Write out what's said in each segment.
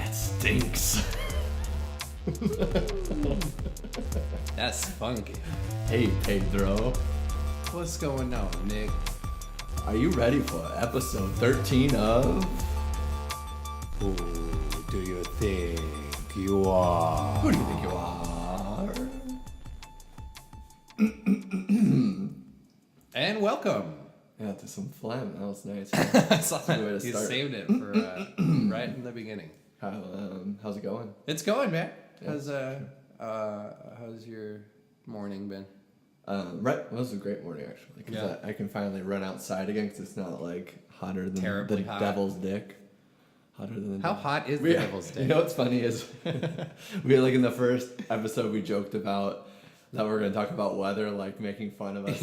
That stinks. That's funky. Hey, Pedro. What's going on, Nick? Are you ready for episode 13 of... Who do you think you are? Who do you think you are? And welcome. Yeah, to some phlegm. That was nice. I saw That's a good way to that. You start. saved it for right in the beginning. How's it going? It's going, man. Yeah. How's your morning been? Right. Well, this was a great morning, actually. Because I can finally run outside again because it's not, like, hotter than Terribly the hot. devil's dick. Hotter than the How hot is the devil's dick? You know what's funny is we like in the first episode we joked about that we're going to talk about weather, like making fun of us.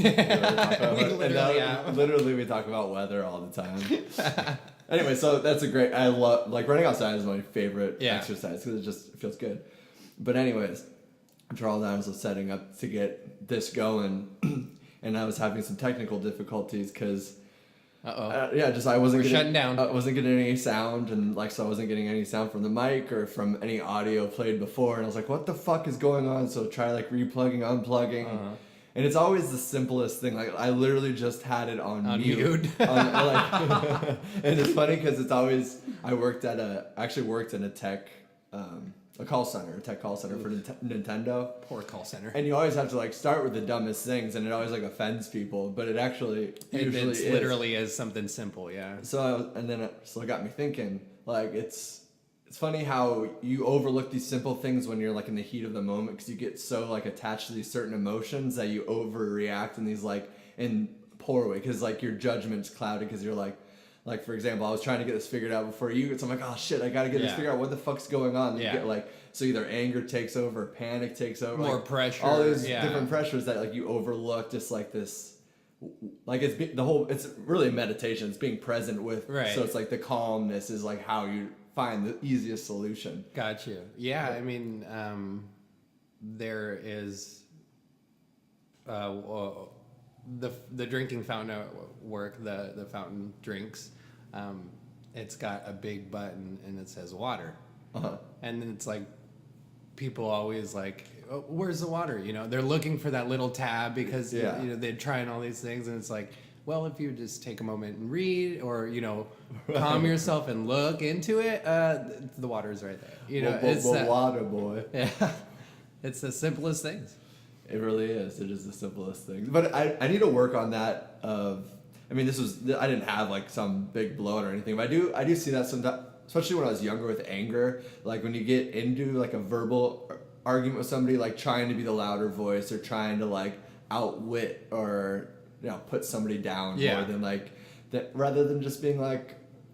Literally we talk about weather all the time. Anyway, so that's a great, I love, like running outside is my favorite exercise because it feels good. But anyways, after all that I was setting up to get this going and I was having some technical difficulties because I wasn't shutting down. I wasn't getting any sound, and so I wasn't getting any sound from the mic or from any audio played before, and I was like, "What the fuck is going on?" So try replugging, unplugging, and it's always the simplest thing. Like I literally just had it on mute. And it's funny because it's always I actually worked in a tech. A tech call center for Nintendo. Poor call center. And you always have to start with the dumbest things, and it always offends people. But it actually usually is. Literally is something simple, yeah. So it got me thinking. It's funny how you overlook these simple things when you're in the heat of the moment because you get so attached to these certain emotions that you overreact in these in poor way because your judgment's clouded because you're like, for example, I was trying to get this figured out before you, so I'm like, oh shit, I gotta get this figured out. What the fuck's going on? And you get so either anger takes over, panic takes over. More pressure. All these different pressures that you overlook just this, it's really meditation. It's being present with, so it's the calmness is how you find the easiest solution. Got you. Yeah, I mean, there is, the drinking fountain at work, the fountain drinks, it's got a big button and it says water. And then it's people always oh, where's the water? They're looking for that little tab because they're trying all these things and it's well, if you just take a moment and read or calm yourself and look into it, the water's right there. It's water, boy. Yeah, it's the simplest things. It really is. It is the simplest thing. But I need to work on that. I didn't have some big blowout or anything, but I do see that sometimes, especially when I was younger with anger. When you get into a verbal argument with somebody, trying to be the louder voice or trying to outwit or put somebody down more than that, rather than just being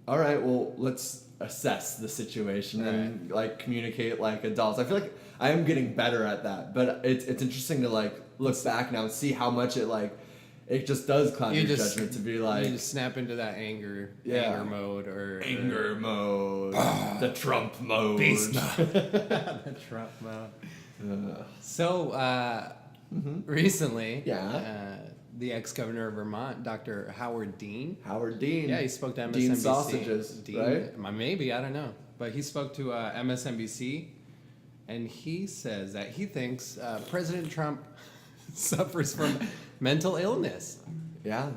all right, well, let's assess the situation and communicate like adults. I feel like I am getting better at that, but it's interesting to look back now and see how much it just does cloud your judgment to be you just snap into that anger mode or the Trump mode, beast mode. The Trump mode. So recently, the ex-governor of Vermont, Dr. Howard Dean. Yeah, he spoke to MSNBC. Dean sausages, right? Maybe, I don't know. But he spoke to MSNBC, and he says that he thinks President Trump suffers from mental illness. Yeah.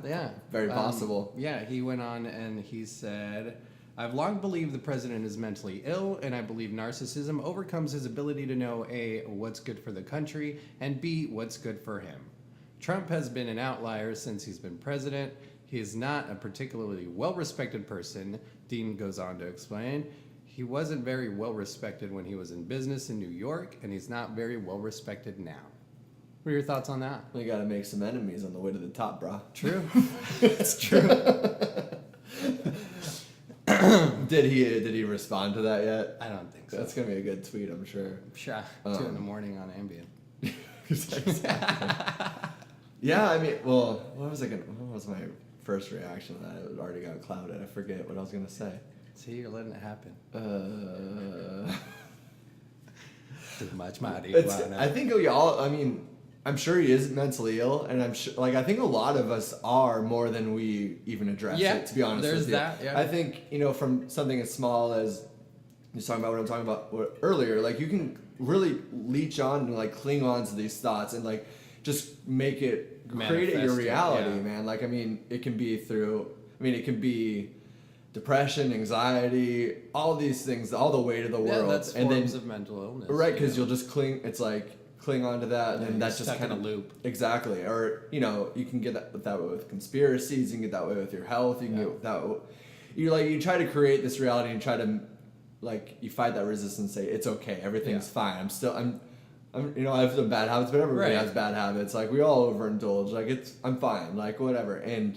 Very possible. He went on and he said, I've long believed the president is mentally ill, and I believe narcissism overcomes his ability to know A, what's good for the country, and B, what's good for him. Trump has been an outlier since he's been president. He is not a particularly well-respected person, Dean goes on to explain. He wasn't very well-respected when he was in business in New York, and he's not very well-respected now. What are your thoughts on that? You gotta make some enemies on the way to the top, brah. True. It's true. Did he respond to that yet? I don't think so. That's gonna be a good tweet, I'm sure. 2 in the morning on Ambien. Yeah, I mean, well, what was my first reaction to that? It already got clouded. I forget what I was gonna say. See, you're letting it happen. Too much marijuana. I think we all. I mean, I'm sure he is mentally ill, and I'm sure. I think a lot of us are more than we even address it. To be honest with you, that. Yeah. I think from something as small as he's talking about what I'm talking about earlier. Like you can really leech on and like cling on to these thoughts and like just make it create it your reality, man. Like I mean, it can be through. I mean, it can be depression, anxiety, all these things, all the weight of the world. That's forms of mental illness. Right, because you'll just cling. It's like cling on to that, and that's just kind of a loop. Exactly, or you can get that way with conspiracies. You can get that way with your health. You can get that. You try to create this reality and try to you fight that resistance. Say it's okay, everything's fine. I'm I have some bad habits, but everybody has bad habits. Like we all overindulge. Like I'm fine. Like whatever. And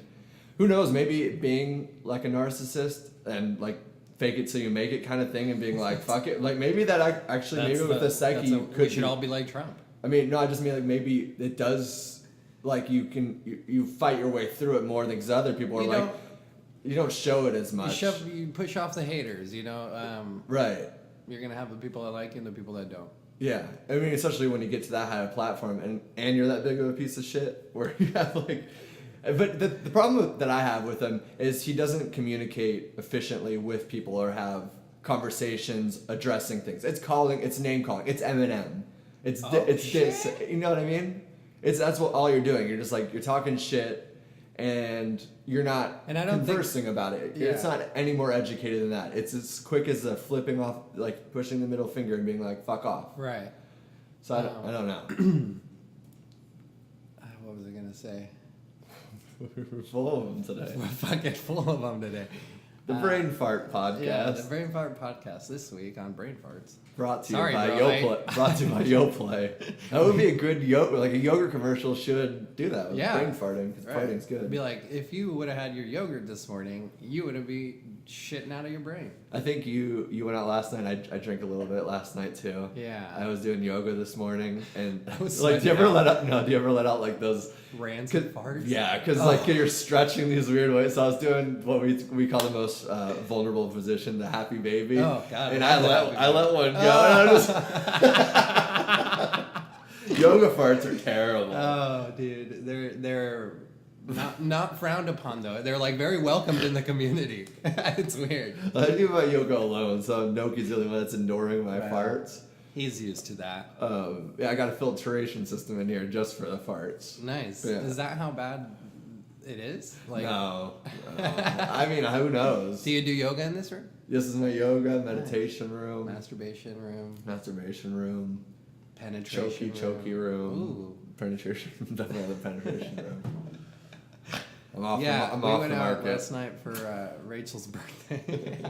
who knows? Maybe being like a narcissist and like fake it till you make it kind of thing, and being like fuck it. Like maybe that actually maybe with the psyche we should all be like Trump. I mean, no, I just mean like maybe it does. Like you fight your way through it more than because other people are you don't show it as much. You push off the haters. Right. You're gonna have the people that like you and the people that don't. Yeah, I mean, especially when you get to that high of platform and you're that big of a piece of shit, where you have but the problem that I have with him is he doesn't communicate efficiently with people or have conversations addressing things. It's name calling, it's Eminem, it's this, you know what I mean? That's what all you're doing. You're just you're talking shit. And you're not conversing about it. Yeah. It's not any more educated than that. It's as quick as flipping off, like pushing the middle finger and being like, fuck off. Right. So I don't know. What was I going to say? We're full of them today. We're fucking full of them today. The Brain Fart Podcast. Yeah, the Brain Fart Podcast this week on Brain Farts. Brought to you by YoPlay. That would be a good a yogurt commercial should do that with brain farting, because farting's good. It'd be like, if you would have had your yogurt this morning, you would have be shitting out of your brain. I think you went out last night. I drank a little bit last night too. Yeah. I was doing yoga this morning, and I was do you ever let out like those rancid farts? Yeah, because you're stretching these weird ways. So I was doing what we call the most vulnerable position, the happy baby. Oh God! And I let one go. And I just yoga farts are terrible. Oh, dude, they're not frowned upon though. They're very welcomed in the community. It's weird. I do my yoga alone, so Gnocchi's the only one that's enduring my farts. He's used to that. I got a filtration system in here just for the farts. Nice. Yeah. Is that how bad it is? No. I mean, who knows? Do you do yoga in this room? This is my yoga, meditation room. Masturbation room. Penetration Choky room. Ooh. Penetration. Definitely the penetration room. I'm off we went out market. last night for Rachel's birthday.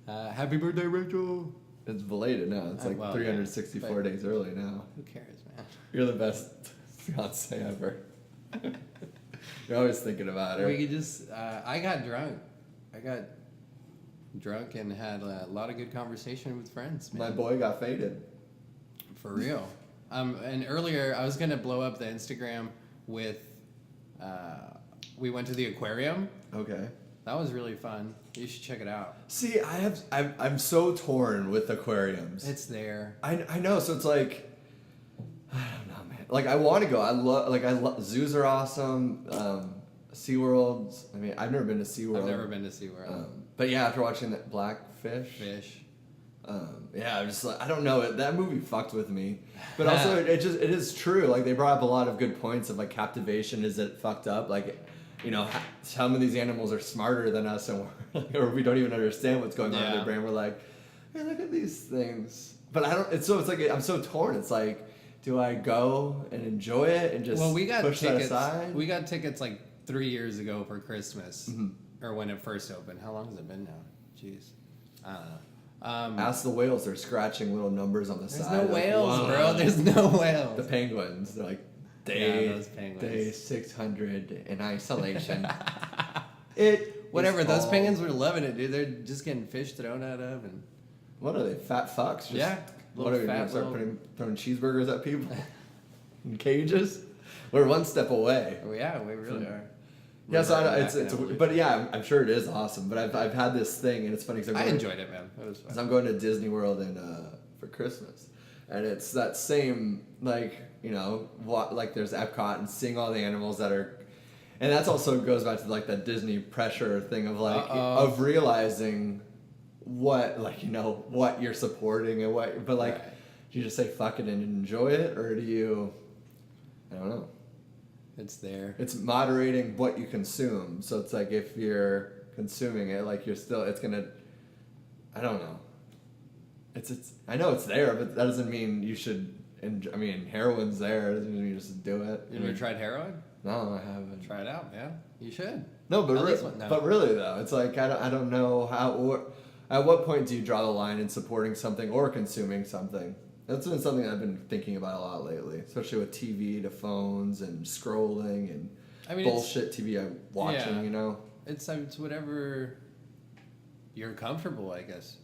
Happy birthday, Rachel. It's belated now. It's 364 days early now. Who cares, man? You're the best fiance ever. You're always thinking about her. We could just... I got drunk and had a lot of good conversation with friends, man. My boy got faded. For real. And earlier, I was going to blow up the Instagram with... we went to the aquarium. Okay. That was really fun. You should check it out. See, I'm so torn with aquariums. It's there. I know, so it's I don't know, man. I want to go. I love zoos are awesome. SeaWorld. I mean, I've never been to SeaWorld. I've never been to SeaWorld. But yeah, after watching that Blackfish. Yeah, I'm just I don't know. That movie fucked with me. But also, it is true. They brought up a lot of good points of captivation. Is it fucked up? Some of these animals are smarter than us, and or we don't even understand what's going on in their brain. We're like, hey, look at these things. But I don't. It's I'm so torn. It's do I go and enjoy it and just push that aside? We got tickets 3 years ago for Christmas, or when it first opened. How long has it been now? Jeez, I don't know. Ask the whales. They're scratching little numbers on the side. There's no whales, bro. There's no whales. The penguins. They're those penguins. Day 600 in isolation. Whatever. Those penguins were loving it, dude. They're just getting fish thrown out of and. What are they? Fat fucks? What are we going to start throwing cheeseburgers at people in cages? We're one step away. Oh, yeah, we really are. Yeah, so but yeah, I'm sure it is awesome. But I've had this thing, and it's funny because I enjoyed it, man. It was fun. I'm going to Disney World for Christmas, and it's that same there's Epcot and seeing all the animals that are, and that's also goes back to that Disney pressure thing of of realizing what, like, you know, what you're supporting and what, but like, Right. do you just say fuck it and enjoy it, or do you, I don't know. It's there. It's moderating what you consume. So it's like if you're consuming it, like you're still, it's gonna, I don't know. It's I know it's there, but that doesn't mean you should. I mean, heroin's there. It doesn't mean you just do it. You ever tried heroin? No, I haven't. Try it out, man. You should. No, but At least one- no. but really though, it's like I don't know how. Or, at what point do you draw the line in supporting something or consuming something? That's been something I've been thinking about a lot lately, especially with TV to phones and scrolling and bullshit TV I'm watching. yeah. You know, It's whatever you're comfortable, I guess.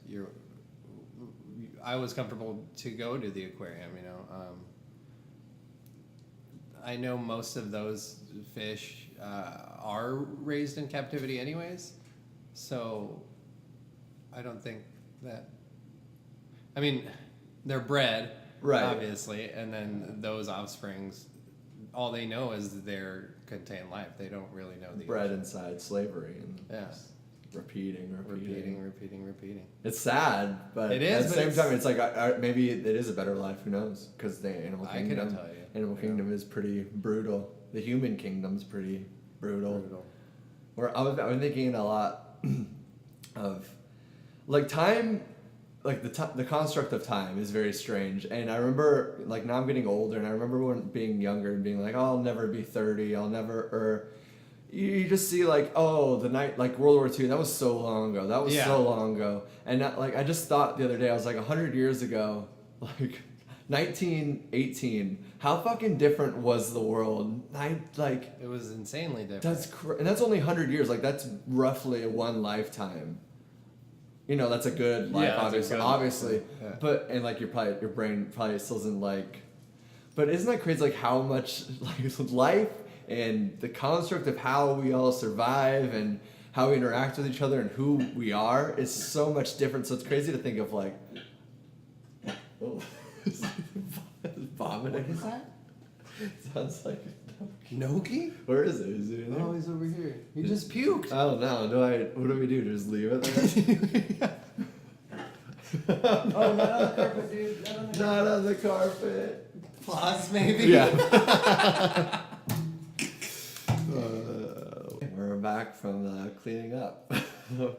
I was comfortable to go to the aquarium, you know. I know most of those fish are raised in captivity anyways, so I don't think that... I mean, they're bred, Right. obviously, and then those offsprings, all they know is their contained life. They don't really know the bred inside slavery and Yeah. just repeating. repeating. It's sad, but It is, at the but same time, it's like maybe it is a better life. Who knows? Because the animal I couldn't kingdom, tell you. animal kingdom is pretty brutal. The human kingdom's pretty brutal. Where I've been thinking a lot of like time, like the construct of time is very strange. And I remember like now I'm getting older, and I remember when being younger and being like, oh, I'll never be 30. I'll never or. You just see like, oh, the night, like World War II, that was so long ago. That was Yeah. so long ago. And that, like, I just thought the other day, I was like, 100 years ago, like 1918, how fucking different was the world? It was insanely different. And that's only 100 years. Like, that's roughly one lifetime. You know, that's a good life, Yeah, that's a obviously. good life, yeah. But, and like, your brain probably still isn't like, but isn't that crazy, like, how much, like, life and the construct of how we all survive and how we interact with each other and who we are is so much different. So it's crazy to think of like, oh, vomiting. What is that? Sounds like Gnocchi? where is it? Is it in there? Oh, he's over here. He just puked. Oh no! What do we do? Just leave it there? Oh, not on the carpet, dude. Not on the carpet. Floss, maybe? Yeah. We're back from cleaning up.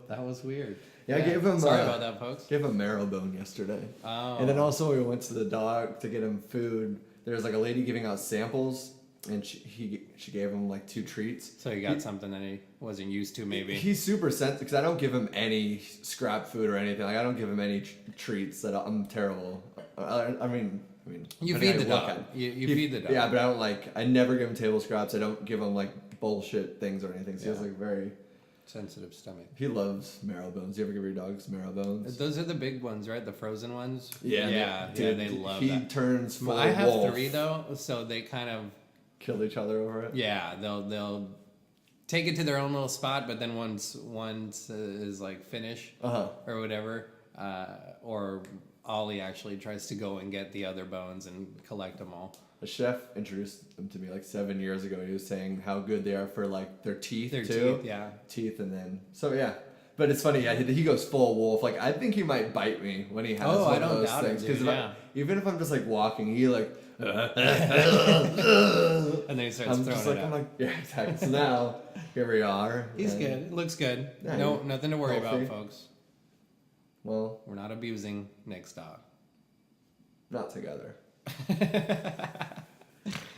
That was weird. Yeah, I gave him. Sorry about that, folks. Gave him marrow bone yesterday. Oh. And then also we went to the dog to get him food. There was like a lady giving out samples, and she gave him like 2 treats. So he got something that he wasn't used to, maybe. He's super sensitive because I don't give him any scrap food or anything. Like I don't give him any treats. That I'm terrible. I mean. You I feed mean, the I dog. look at- You feed the dog. Yeah, but I don't like. I never give him table scraps. I don't give him like bullshit things or anything. So he has Yeah. like very. Sensitive stomach. He loves marrow bones. You ever give your dogs marrow bones? Those are the big ones, right? The frozen ones? Yeah, Dude, they love he that. turns full I have wolf. 3 though, so they kind of Kill each other over it. yeah, they'll take it to their own little spot, but then once is like finish Uh-huh. or whatever, or Ollie actually tries to go and get the other bones and collect them all. A chef introduced them to me like 7 years ago. He was saying how good they are for like their teeth Their too. teeth, yeah. Teeth and then yeah. But it's funny, yeah, he goes full wolf. Like I think he might bite me when he has Oh, one I of don't those doubt it, things. dude, yeah. Even if I'm just like walking, he like And then he starts I'm throwing just it like out. I'm like yeah, exactly. So now here we are. He's and- good. It looks good. Yeah, No, nothing to worry healthy. about, folks. Well, We're not abusing Nick's dog. not together.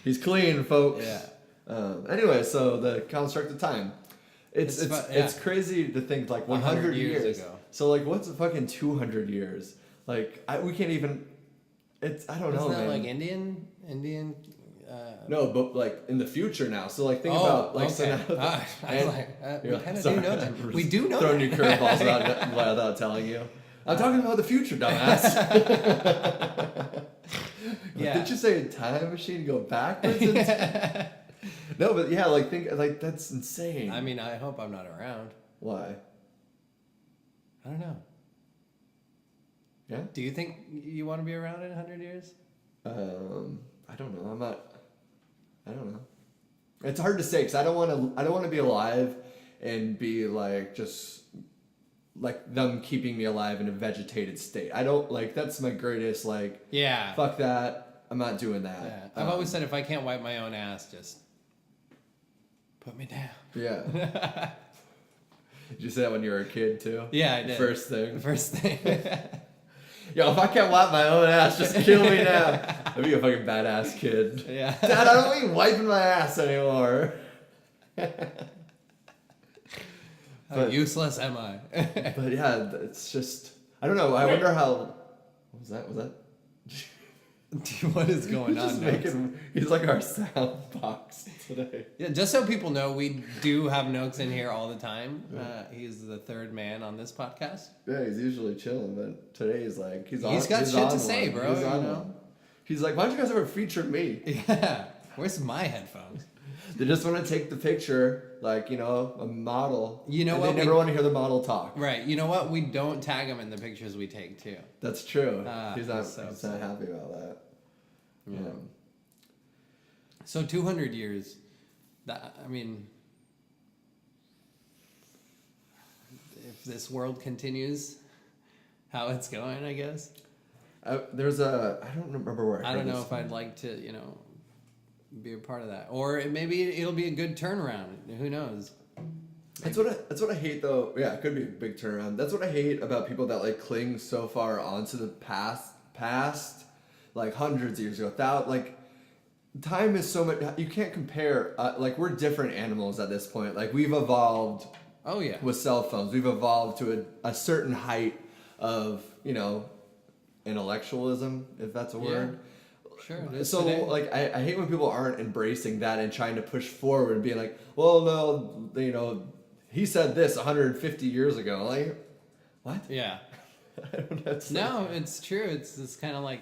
He's clean, folks. Yeah. Anyway, so the construct of time. It's It's fu- yeah. it's crazy to think like 100 100 years years ago. So like, what's fucking 200 years? Like, we can't even. It's I don't know, Isn't that man. like Indian? No, but like in the future now. So like, think Oh, about like okay. so now. I was and- like, we you're kind of sorry, do know I'm that. just We do know throwing that. you curveballs without telling you. I'm talking about the future, dumbass. Yeah. Did you say a time machine go backwards? No, but yeah, like think like that's insane. I mean, I hope I'm not around. Why? I don't know. Yeah. Do you think you want to be around in 100 years? I don't know. I don't know. It's hard to say because I don't want to be alive and be like just like them keeping me alive in a vegetated state. I don't like that's my greatest like. Yeah. Fuck that. I'm not doing that. Yeah. I've always said if I can't wipe my own ass, just put me down. Yeah. Did you say that when you were a kid too? Yeah, I did. First thing. The first thing. Yo, if I can't wipe my own ass, just kill me now. I'd be a fucking badass kid. Yeah. Dad, I don't be wiping my ass anymore. How useless am I? But yeah, it's just I don't know. I wonder how. What was that? Was that? What is going on? He's like our sound box today. Yeah, just so people know, we do have Noakes in here all the time. He's the third man on this podcast. Yeah, he's usually chilling, but today he's like he's got shit to say, bro. He's on one. He's like, why don't you guys ever feature me? Yeah, where's my headphones? They just want to take the picture, like, you know, a model. You know and what? They never want to hear the model talk. Right. You know what? We don't tag him in the pictures we take, too. That's true. He's not happy about that. Yeah. So 200 years. I mean, if this world continues how it's going, I guess. I don't remember where I don't know if I'd like to, be a part of that, or maybe it'll be a good turnaround. Who knows? That's what I hate though. Yeah, it could be a big turnaround. That's what I hate about people that like cling so far onto the past, like hundreds of years ago. Like time is so much. You can't compare. Like we're different animals at this point. Like we've evolved. Oh yeah. With cell phones, we've evolved to a certain height of intellectualism, if that's a word. Sure. It is so today. like I hate when people aren't embracing that and trying to push forward and being like, well, no, he said this 150 years ago. Like, what? Yeah. I don't know. No, it's true. It's kind of like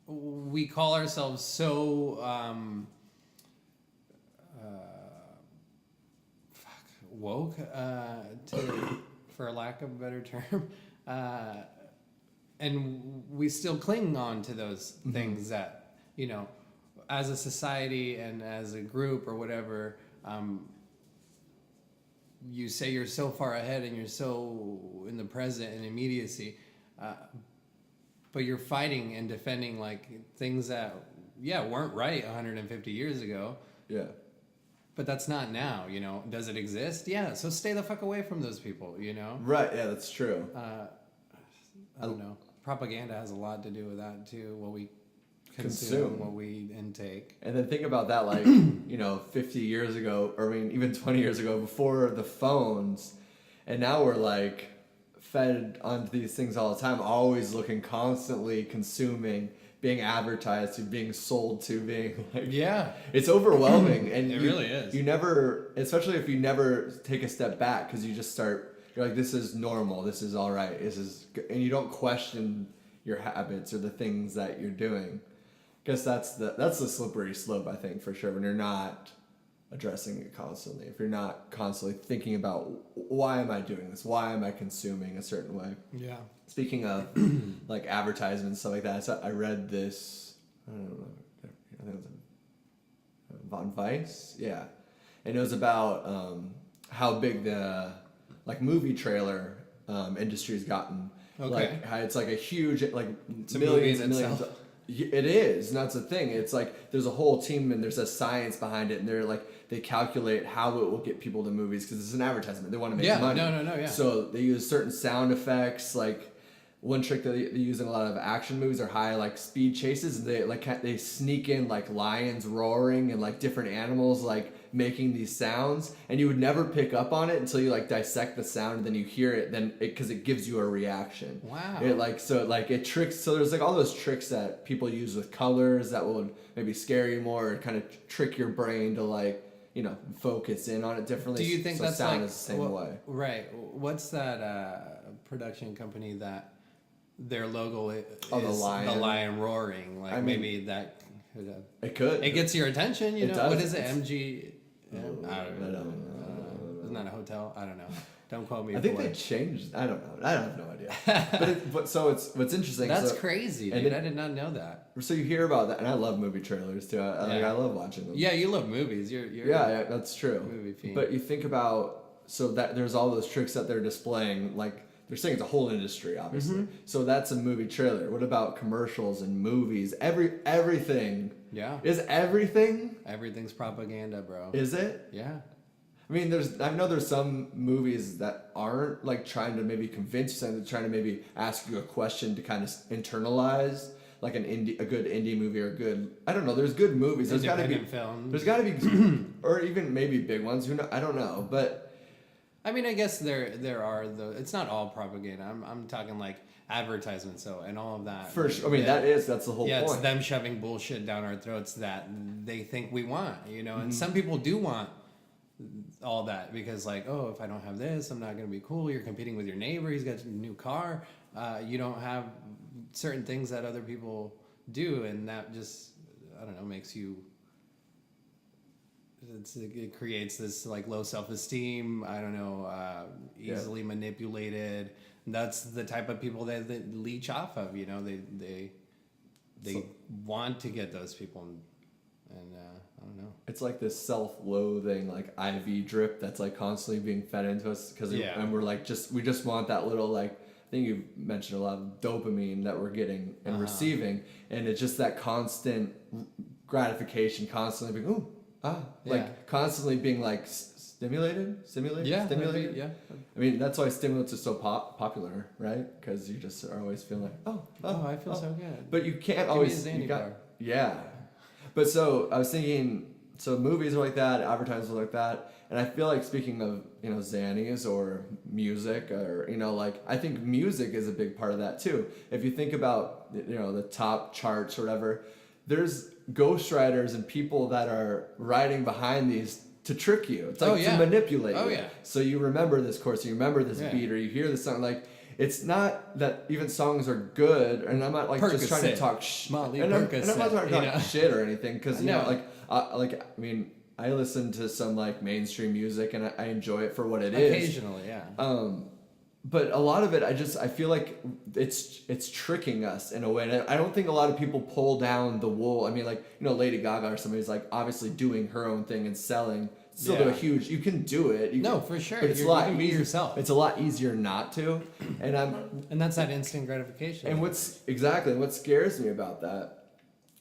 we call ourselves so woke, for lack of a better term. And we still cling on to those things that, as a society and as a group or whatever, you say you're so far ahead and you're so in the present and immediacy, but you're fighting and defending like things that, weren't right 150 years ago. Yeah. But that's not now, Does it exist? Yeah, so stay the fuck away from those people, Right, yeah, that's true. I don't know. Propaganda has a lot to do with that too. What we consume, what we intake. And then think about that, like 50 years ago, or even 20 years ago, before the phones, and now we're like fed onto these things all the time, always looking, constantly consuming, being advertised to, being sold to, being like it's overwhelming, and it really is. You never, especially if you never take a step back, because you just start. You're like, this is normal. This is all right. And you don't question your habits or the things that you're doing. Because that's the slippery slope, I think, for sure. When you're not addressing it constantly, if you're not constantly thinking about why am I doing this? Why am I consuming a certain way? Yeah. Speaking of like advertisements and stuff like that, I read this. I don't know. I think it was on Vice. Yeah, and it was about how big the movie trailer industry's gotten. Okay. Like how it's like a huge it's millions a and movie in millions. itself. It is, and that's the thing. It's like there's a whole team and there's a science behind it, and they calculate how it will get people to movies because it's an advertisement. They want to make money. No, yeah. So they use certain sound effects. Like one trick that they use in a lot of action movies are high speed chases, and they sneak in lions roaring and different animals making these sounds, and you would never pick up on it until you dissect the sound, and then you hear it, because it gives you a reaction. Wow. It tricks. So there's all those tricks that people use with colors that would maybe scare you more, or kind of trick your brain to focus in on it differently. Do you think that's sound is the same way? Right. What's that production company that their logo is the lion. The lion roaring? Maybe that. It could. It gets your attention, It does. What is it? MG. I don't I know. don't Isn't that a hotel? I don't know. Don't quote me. I think they changed. I don't know. I have no idea. but so it's what's interesting. That's crazy, dude. I did not know that. So you hear about that, and I love movie trailers too. I love watching them. Yeah, you love movies. You're yeah, that's true. Movie fiend. But you think about so that there's all those tricks that they're displaying, like they're saying it's a whole industry, obviously. So that's a movie trailer. What about commercials and movies? Everything. Yeah. Is everything? Everything's propaganda, bro. Is it? Yeah. I mean, I know there's some movies that aren't like trying to maybe convince you something, they're trying to maybe ask you a question to kind of internalize, like a good indie movie or I don't know. There's good movies. There's got to be films. There's got to be, or even maybe big ones. I don't know, but I mean, I guess there are it's not all propaganda. I'm talking like advertisements, and all of that. For sure. I mean, that's the whole point. Yeah, it's them shoving bullshit down our throats that they think we want, and some people do want all that because like, oh, if I don't have this, I'm not going to be cool. You're competing with your neighbor. He's got a new car. You don't have certain things that other people do. And that just, I don't know, makes you, it creates this like low self-esteem. I don't know, easily manipulated. That's the type of people that leech off of, they want to get those people and I don't know. It's like this self-loathing, like IV drip that's like constantly being fed into us and we're like we just want that little like, I think you mentioned a lot of dopamine that we're getting and receiving, and it's just that constant gratification, constantly being like constantly being like stimulated. Yeah. I mean, that's why stimulants are so popular, right? Because you just are always feeling like I feel so good. But you can't Give always. me a Xanny bar. Yeah. But so I was thinking, so movies are like that, advertisements are like that, and I feel like speaking of Xannies or music or like I think music is a big part of that too. If you think about the top charts or whatever, there's ghostwriters and people that are writing behind these to trick you. It's like to manipulate you. Yeah. So you remember this chorus, you remember this beat, or you hear this song like. It's not that even songs are good, and I'm not like just trying to talk shit. And I'm not trying to talk shit or anything, because I mean, I listen to some like mainstream music and I enjoy it for what it is. Occasionally, yeah. But a lot of it, I feel like it's tricking us in a way. And I don't think a lot of people pull down the wool. I mean, like Lady Gaga or somebody's like obviously doing her own thing and selling. Still do a huge. You can do it. For sure. But it's you can be yourself. It's a lot easier not to. And that's that instant gratification. And what scares me about that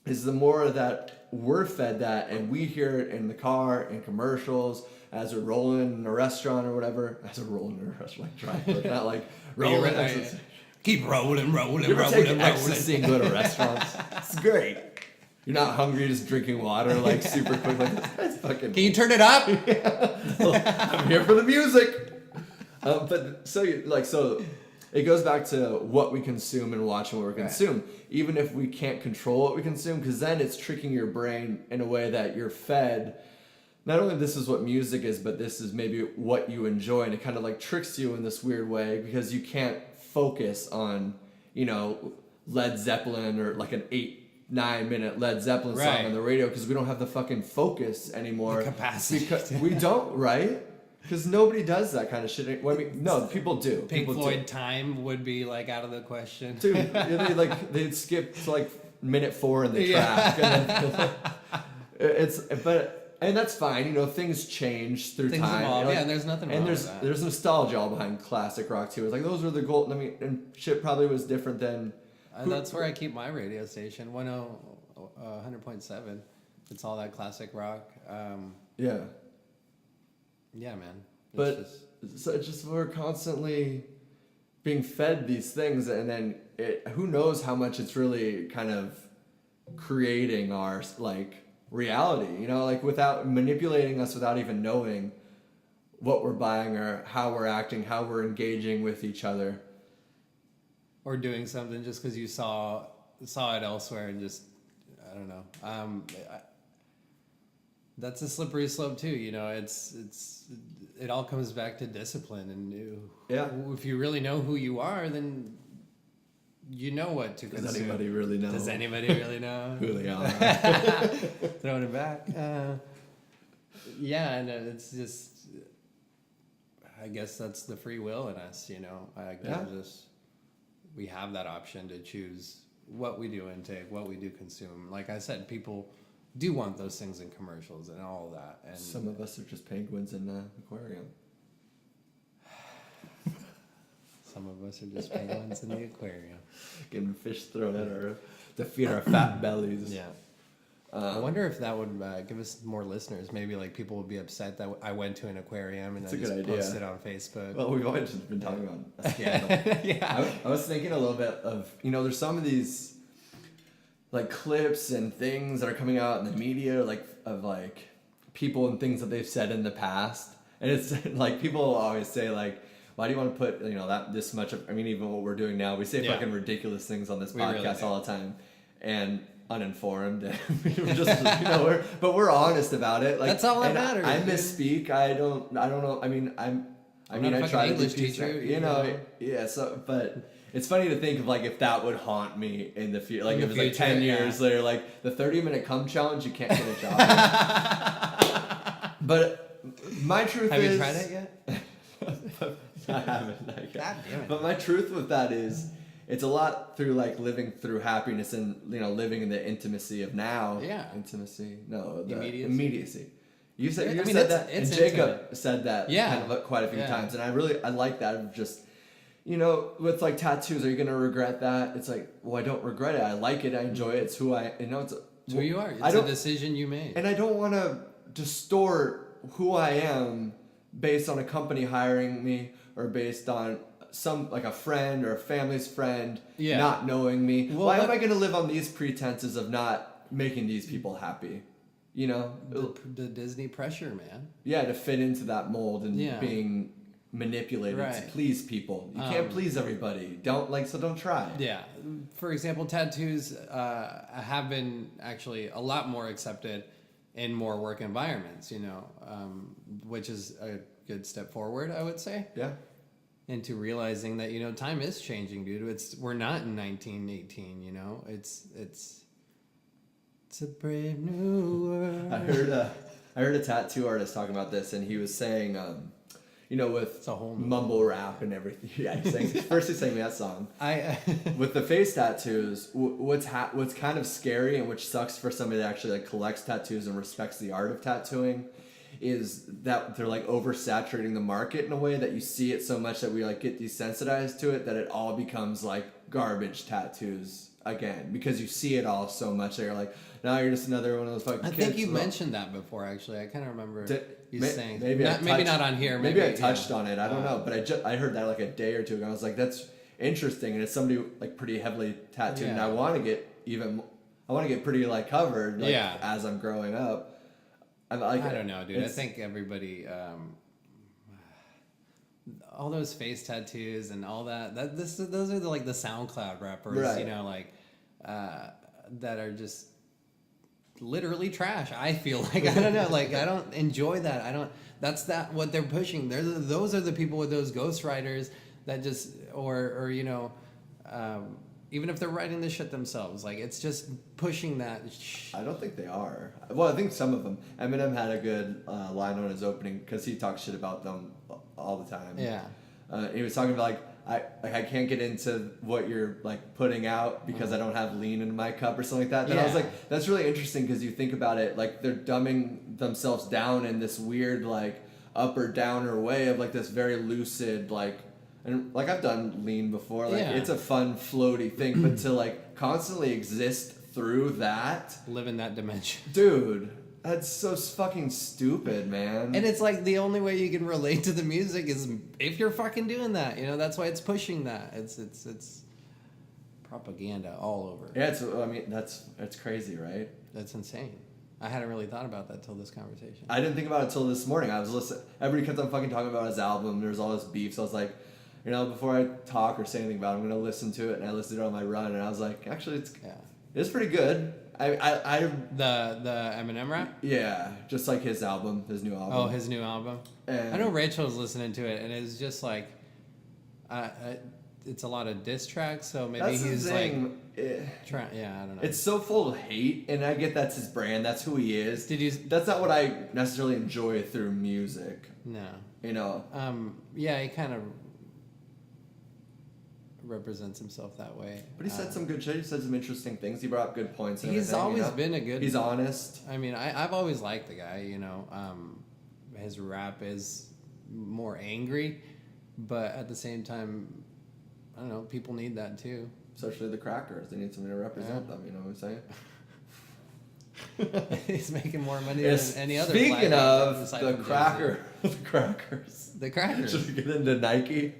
is the more that we're fed that, and we hear it in the car, in commercials, as we're rolling in a restaurant or whatever. As we're rolling in a restaurant, like driving, not like rolling. Keep rolling. You ever take ecstasy and go to restaurants? It's great. You're not hungry, just drinking water like super quick. Like that's fucking. Can you turn it up? I'm here for the music. But so it goes back to what we consume and watching what we consume. Even if we can't control what we consume, because then it's tricking your brain in a way that you're fed. Not only this is what music is, but this is maybe what you enjoy, and it kind of like tricks you in this weird way because you can't focus on Led Zeppelin or like an 8-9 minute Led Zeppelin song on the radio because we don't have the fucking focus anymore. The capacity. Because we don't, right? Because nobody does that kind of shit. Well, I mean, no, people do. Pink Floyd Time would be like out of the question. Dude, they'd skip to like minute 4 in the track. And that's fine. Things change through things time. Evolve. And there's nothing wrong with that. There's nostalgia all behind classic rock too. It's like those were the gold. I mean, and shit probably was different than. That's where I keep my radio station, 100.7. It's all that classic rock. Yeah. Yeah, man. It's just we're constantly being fed these things, and then who knows how much it's really kind of creating our like reality, like without manipulating us, without even knowing what we're buying or how we're acting, how we're engaging with each other, or doing something just because you saw it elsewhere and just I don't know. That's a slippery slope too. It all comes back to discipline, and if you really know who you are, then you know what to consume. Does anybody really know? Does anybody really know who they are? Throwing it back. Yeah, and it's just, I guess that's the free will in us. We have that option to choose what we do intake, what we do consume. Like I said, people do want those things in commercials and all of that. And some of us are just penguins in an aquarium. Some of us are just penguins in the aquarium. Getting fish thrown at our to feed our fat bellies. Yeah. I wonder if that would give us more listeners. Maybe like people would be upset that I went to an aquarium and I just posted on Facebook. Well, we've always just been talking about a scandal. Yeah. I was thinking a little bit of, there's some of these like clips and things that are coming out in the media, like of like people and things that they've said in the past, and it's like people always say like, why do you want to put that this much of, even what we're doing now, we say fucking ridiculous things on this podcast really all the time, and uninformed, and just but we're honest about it. Like, that's all that matters. I misspeak. I don't know. I try to English be teacher, yeah. So, but it's funny to think of like if that would haunt me in the future. Like if it was like 10 years later, like the 30-minute cum challenge, you can't get a job. But my truth is, have you tried it yet? I haven't. Not yet. God damn it. But my truth with that is, it's a lot through like living through happiness and living in the intimacy of now. Yeah. Intimacy. No, the immediacy. You said said that, and Jacob intimate. Said that kind of quite a few times, and I like that. Of just with like tattoos, are you gonna regret that? It's like, well, I don't regret it. I like it. I enjoy it. It's who I. It's who you are. It's a decision you made, and I don't want to distort who I am based on a company hiring me or based on some like a friend or a family's friend not knowing me. Well, why am I going to live on these pretenses of not making these people happy? The Disney pressure, man. Yeah, to fit into that mold and being manipulated to please people. You can't please everybody. Don't try. Yeah. For example, tattoos have been actually a lot more accepted in more work environments, which is a good step forward, I would say. Yeah. Into realizing that time is changing, dude. We're not in 1918. It's a brave new world. I heard a tattoo artist talking about this, and he was saying, with mumble rap and everything. Yeah, he's saying that song. With the face tattoos, what's kind of scary and which sucks for somebody that actually like collects tattoos and respects the art of tattooing, is that they're like oversaturating the market in a way that you see it so much that we like get desensitized to it that it all becomes like garbage tattoos again, because you see it all so much that you're like, now you're just another one of those fucking kids. I think you mentioned that before, actually. I kind of remember you saying. Maybe not on here. Maybe I touched on it. I don't know, but I heard that like a day or two ago. I was like, that's interesting, and it's somebody like pretty heavily tattooed, and I want to get pretty like covered as I'm growing up. I don't know, dude. I think everybody, all those face tattoos and all those are like the SoundCloud rappers, right. That are just literally trash. I feel like I don't know, like I don't enjoy that. That's what they're pushing. Those are the people with those ghostwriters that just even if they're writing this shit themselves, like it's just pushing that. I don't think they are. Well, I think some of them. Eminem had a good line on his opening because he talks shit about them all the time. Yeah. He was talking about I can't get into what you're like putting out because I don't have lean in my cup or something like that. Then I was like, that's really interesting because you think about it, like they're dumbing themselves down in this weird like up or downer way of like this very lucid like. And like I've done lean before, like it's a fun floaty thing, but to like constantly exist through that, live in that dimension, dude, that's so fucking stupid, man. And it's like the only way you can relate to the music is if you're fucking doing that, that's why it's pushing that. It's propaganda all over. Yeah, it's crazy, right? That's insane. I hadn't really thought about that till this conversation. I didn't think about it till this morning. I was listening. Everybody kept on fucking talking about his album. There's all this beef, so I was like, before I talk or say anything about it, I'm gonna listen to it, and I listened to it on my run, and I was like, actually, it's pretty good. The Eminem rap? Yeah, just like his album, his new album. Oh, his new album. I know Rachel was listening to it, and it's just like, it's a lot of diss tracks, so maybe he's like, I don't know. It's so full of hate, and I get that's his brand, that's who he is. That's not what I necessarily enjoy through music. No. He kind of represents himself that way. But he said some good shit. He said some interesting things. He brought up good points. He's always been a good. He's honest. I mean, I've always liked the guy. His rap is more angry, but at the same time, don't know. People need that too. Especially the crackers. They need somebody to represent them, you know what I'm saying? He's making more money than any other. Speaking of the crackers. the crackers. Should we get into Nike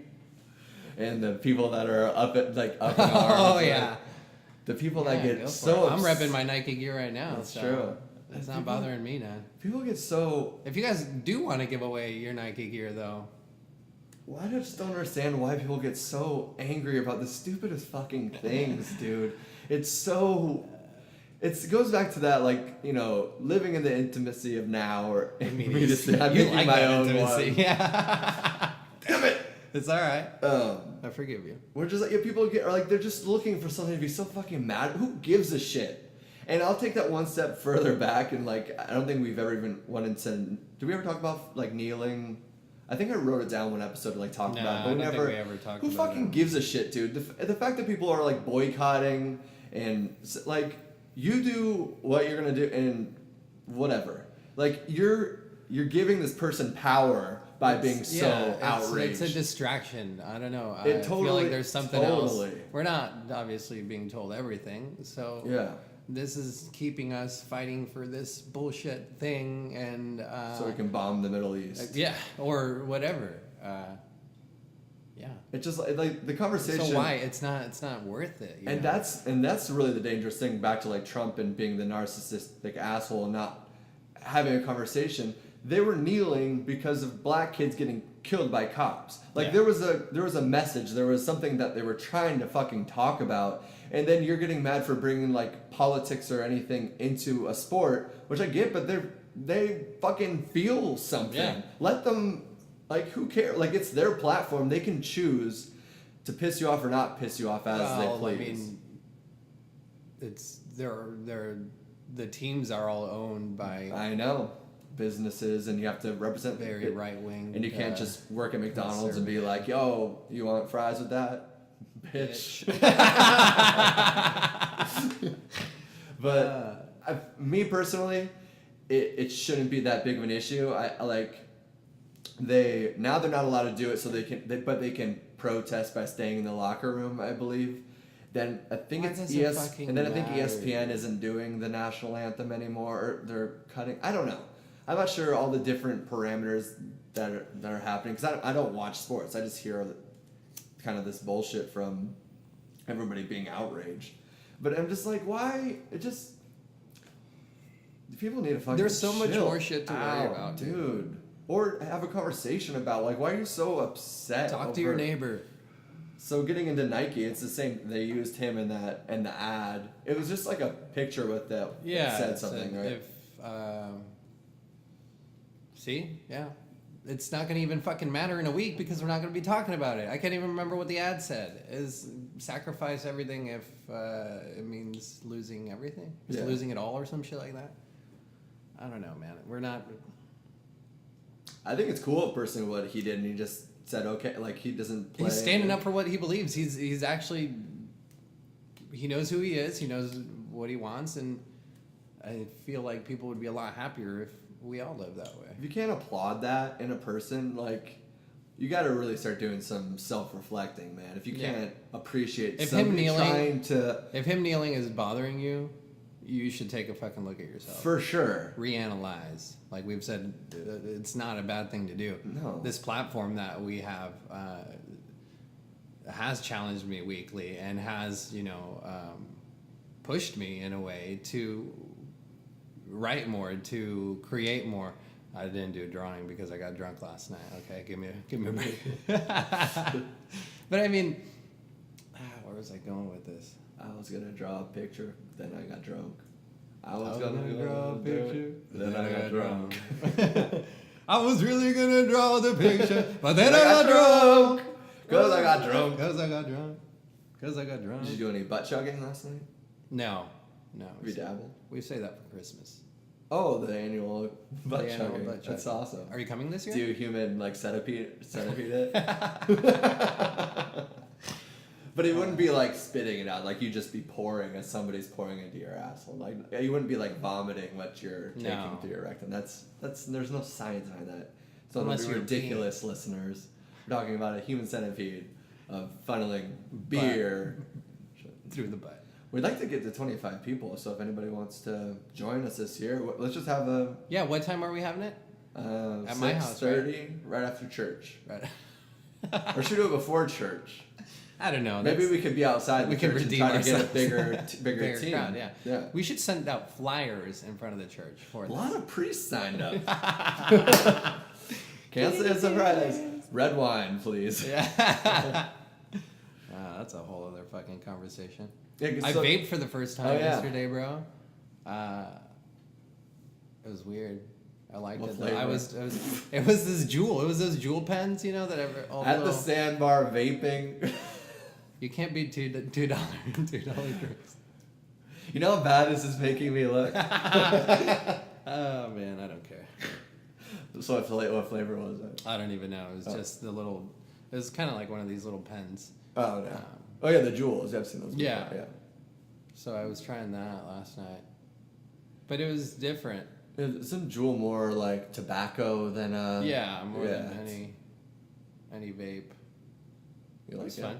and the people that are up in arms? Oh yeah, the people that get so. I'm repping my Nike gear right now. That's true. It's not bothering me now. People get so. If you guys do want to give away your Nike gear, though. Well, I just don't understand why people get so angry about the stupidest fucking things, dude. It's so. It goes back to that, living in the intimacy of now, or I'm making my own intimacy. One. Yeah. Damn it! It's all right. I forgive you. We're just people they're just looking for something to be so fucking mad. Who gives a shit? And I'll take that one step further back, and I don't think we've ever even went into. Did we ever talk about kneeling? I think I wrote it down one episode to talk about it, but I don't think we ever talked about it. Who fucking gives a shit, dude? The fact that people are boycotting and you do what you're gonna do and whatever. You're giving this person power by being so outraged. It's a distraction. I don't know. I feel like there's something else. We're not obviously being told everything, so yeah. This is keeping us fighting for this bullshit thing, and so we can bomb the Middle East. Yeah, or whatever. Yeah. It's just the conversation. So why it's not worth it? And that's really the dangerous thing. Back to Trump and being the narcissistic asshole and not having a conversation. They were kneeling because of black kids getting killed by cops. There was a message. There was something that they were trying to fucking talk about. And then you're getting mad for bringing politics or anything into a sport, which I get, but they fucking feel something. Yeah. Let them. Who cares? It's their platform. They can choose to piss you off or not piss you off as they please. I mean, it's the teams are all owned by. I know. Businesses, and you have to represent very right wing. And you can't just work at McDonald's and be like, "Yo, you want fries with that, bitch?" But me personally, it shouldn't be that big of an issue. They're not allowed to do it, so they can protest by staying in the locker room, I believe. Then I think ESPN isn't doing the national anthem anymore, or they're cutting. I don't know. I'm not sure all the different parameters that are happening because I don't watch sports. I just hear kind of this bullshit from everybody being outraged. But I'm just why? People need to fucking. There's so much more shit to worry about, dude. Or have a conversation about why are you so upset? Talk to your neighbor. So getting into Nike, it's the same. They used him in the ad. It was just a picture with that said something, right? See, yeah, it's not gonna even fucking matter in a week because we're not gonna be talking about it. I can't even remember what the ad said. Is sacrifice everything if it means losing everything? Losing it all or some shit like that? I don't know, man. We're not. I think it's cool, personally, what he did, and he just said, okay, he doesn't play. He's standing up for what he believes. He's actually, he knows who he is. He knows what he wants, and I feel like people would be a lot happier if we all live that way. If you can't applaud that in a person, you got to really start doing some self-reflecting, man. If you can't appreciate somebody trying to... If him kneeling is bothering you, you should take a fucking look at yourself. For sure. Reanalyze. Like we've said, it's not a bad thing to do. No. This platform that we have has challenged me weekly and has, pushed me in a way to write more, to create more. I didn't do drawing because I got drunk last night. Okay, give me a break. But I mean, where was I going with this? I was gonna draw a picture, then I got drunk. I was gonna draw a picture, then I got drunk. I was really gonna draw the picture, but then I got drunk. Cause I got drunk. Did you do any butt-chugging last night? No. We dabbled? We say that for Christmas. Oh, the annual butt-chugging. That's awesome. Are you coming this year? Do you human centipede it? But it wouldn't be spitting it out. You'd just be pouring as somebody's pouring into your asshole. You wouldn't be vomiting what you're taking through your rectum. That's there's no science behind that. So don't be ridiculous, listeners. We're talking about a human centipede. of funneling beer through the butt. We'd like to get to 25 people, so if anybody wants to join us this year, let's just have a... Yeah, what time are we having it? At my house, 6:30, right after church. Right. Or should we do it before church? I don't know. Maybe we could be outside we the can church and redeem try to get a ourselves. bigger team. Crowd, Yeah. We should send out flyers in front of the church for A this. lot of priests signed up. Can't say a surprise. Red wine, please. Yeah. That's a whole other fucking conversation. Yeah, I so- vaped for the first time Oh, yeah. yesterday, bro. It was weird. I liked What it. Though. flavor? It was this Juul. It was those Juul pens, you know, that all At the little- sandbar vaping. You can't beat $2 drinks. You know how bad this is making me look? Oh man, I don't care. So what flavor was it? I don't even know. It was just the little. It was kind of like one of these little pens. Oh, no. Oh, yeah, the jewels. I've seen those before. Yeah. So I was trying that last night, but it was different. Isn't Juul more like tobacco than Yeah, more yeah, than any vape. You like It's it? fun.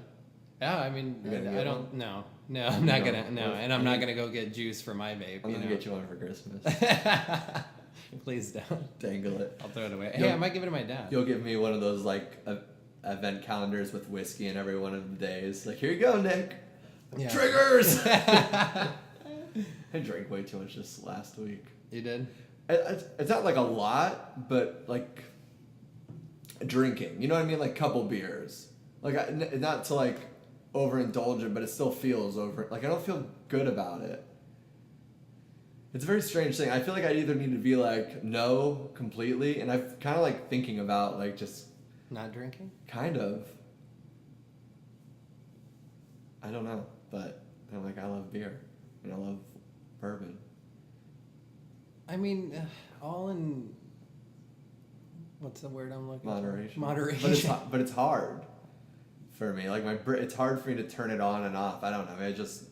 Yeah, I mean, You gonna I get don't. one? No, I'm not No. gonna. No, Well, and I'm not gonna go get juice for my vape. I'm you gonna know? get you one for Christmas. Please don't. Dangle it. I'll throw it away. You'll- Hey, I might give it to my dad. You'll give me one of those like event calendars with whiskey in every one of the days. Like, here you go, Nick. Yeah. Triggers. I drank way too much this last week. You did? It's not like a lot, but like drinking. You know what I mean? Like couple beers. Like not to like overindulge it, but it still feels over. Like I don't feel good about it. It's a very strange thing. I feel like I either need to be like no completely, and I've kind of like thinking about like just Not drinking? kind of. I don't know, but I'm like I love beer and I love bourbon. I mean, all in. What's the word I'm looking Moderation. for? Moderation. But it's hard for me. Like it's hard for me to turn it on and off. I don't know. Maybe just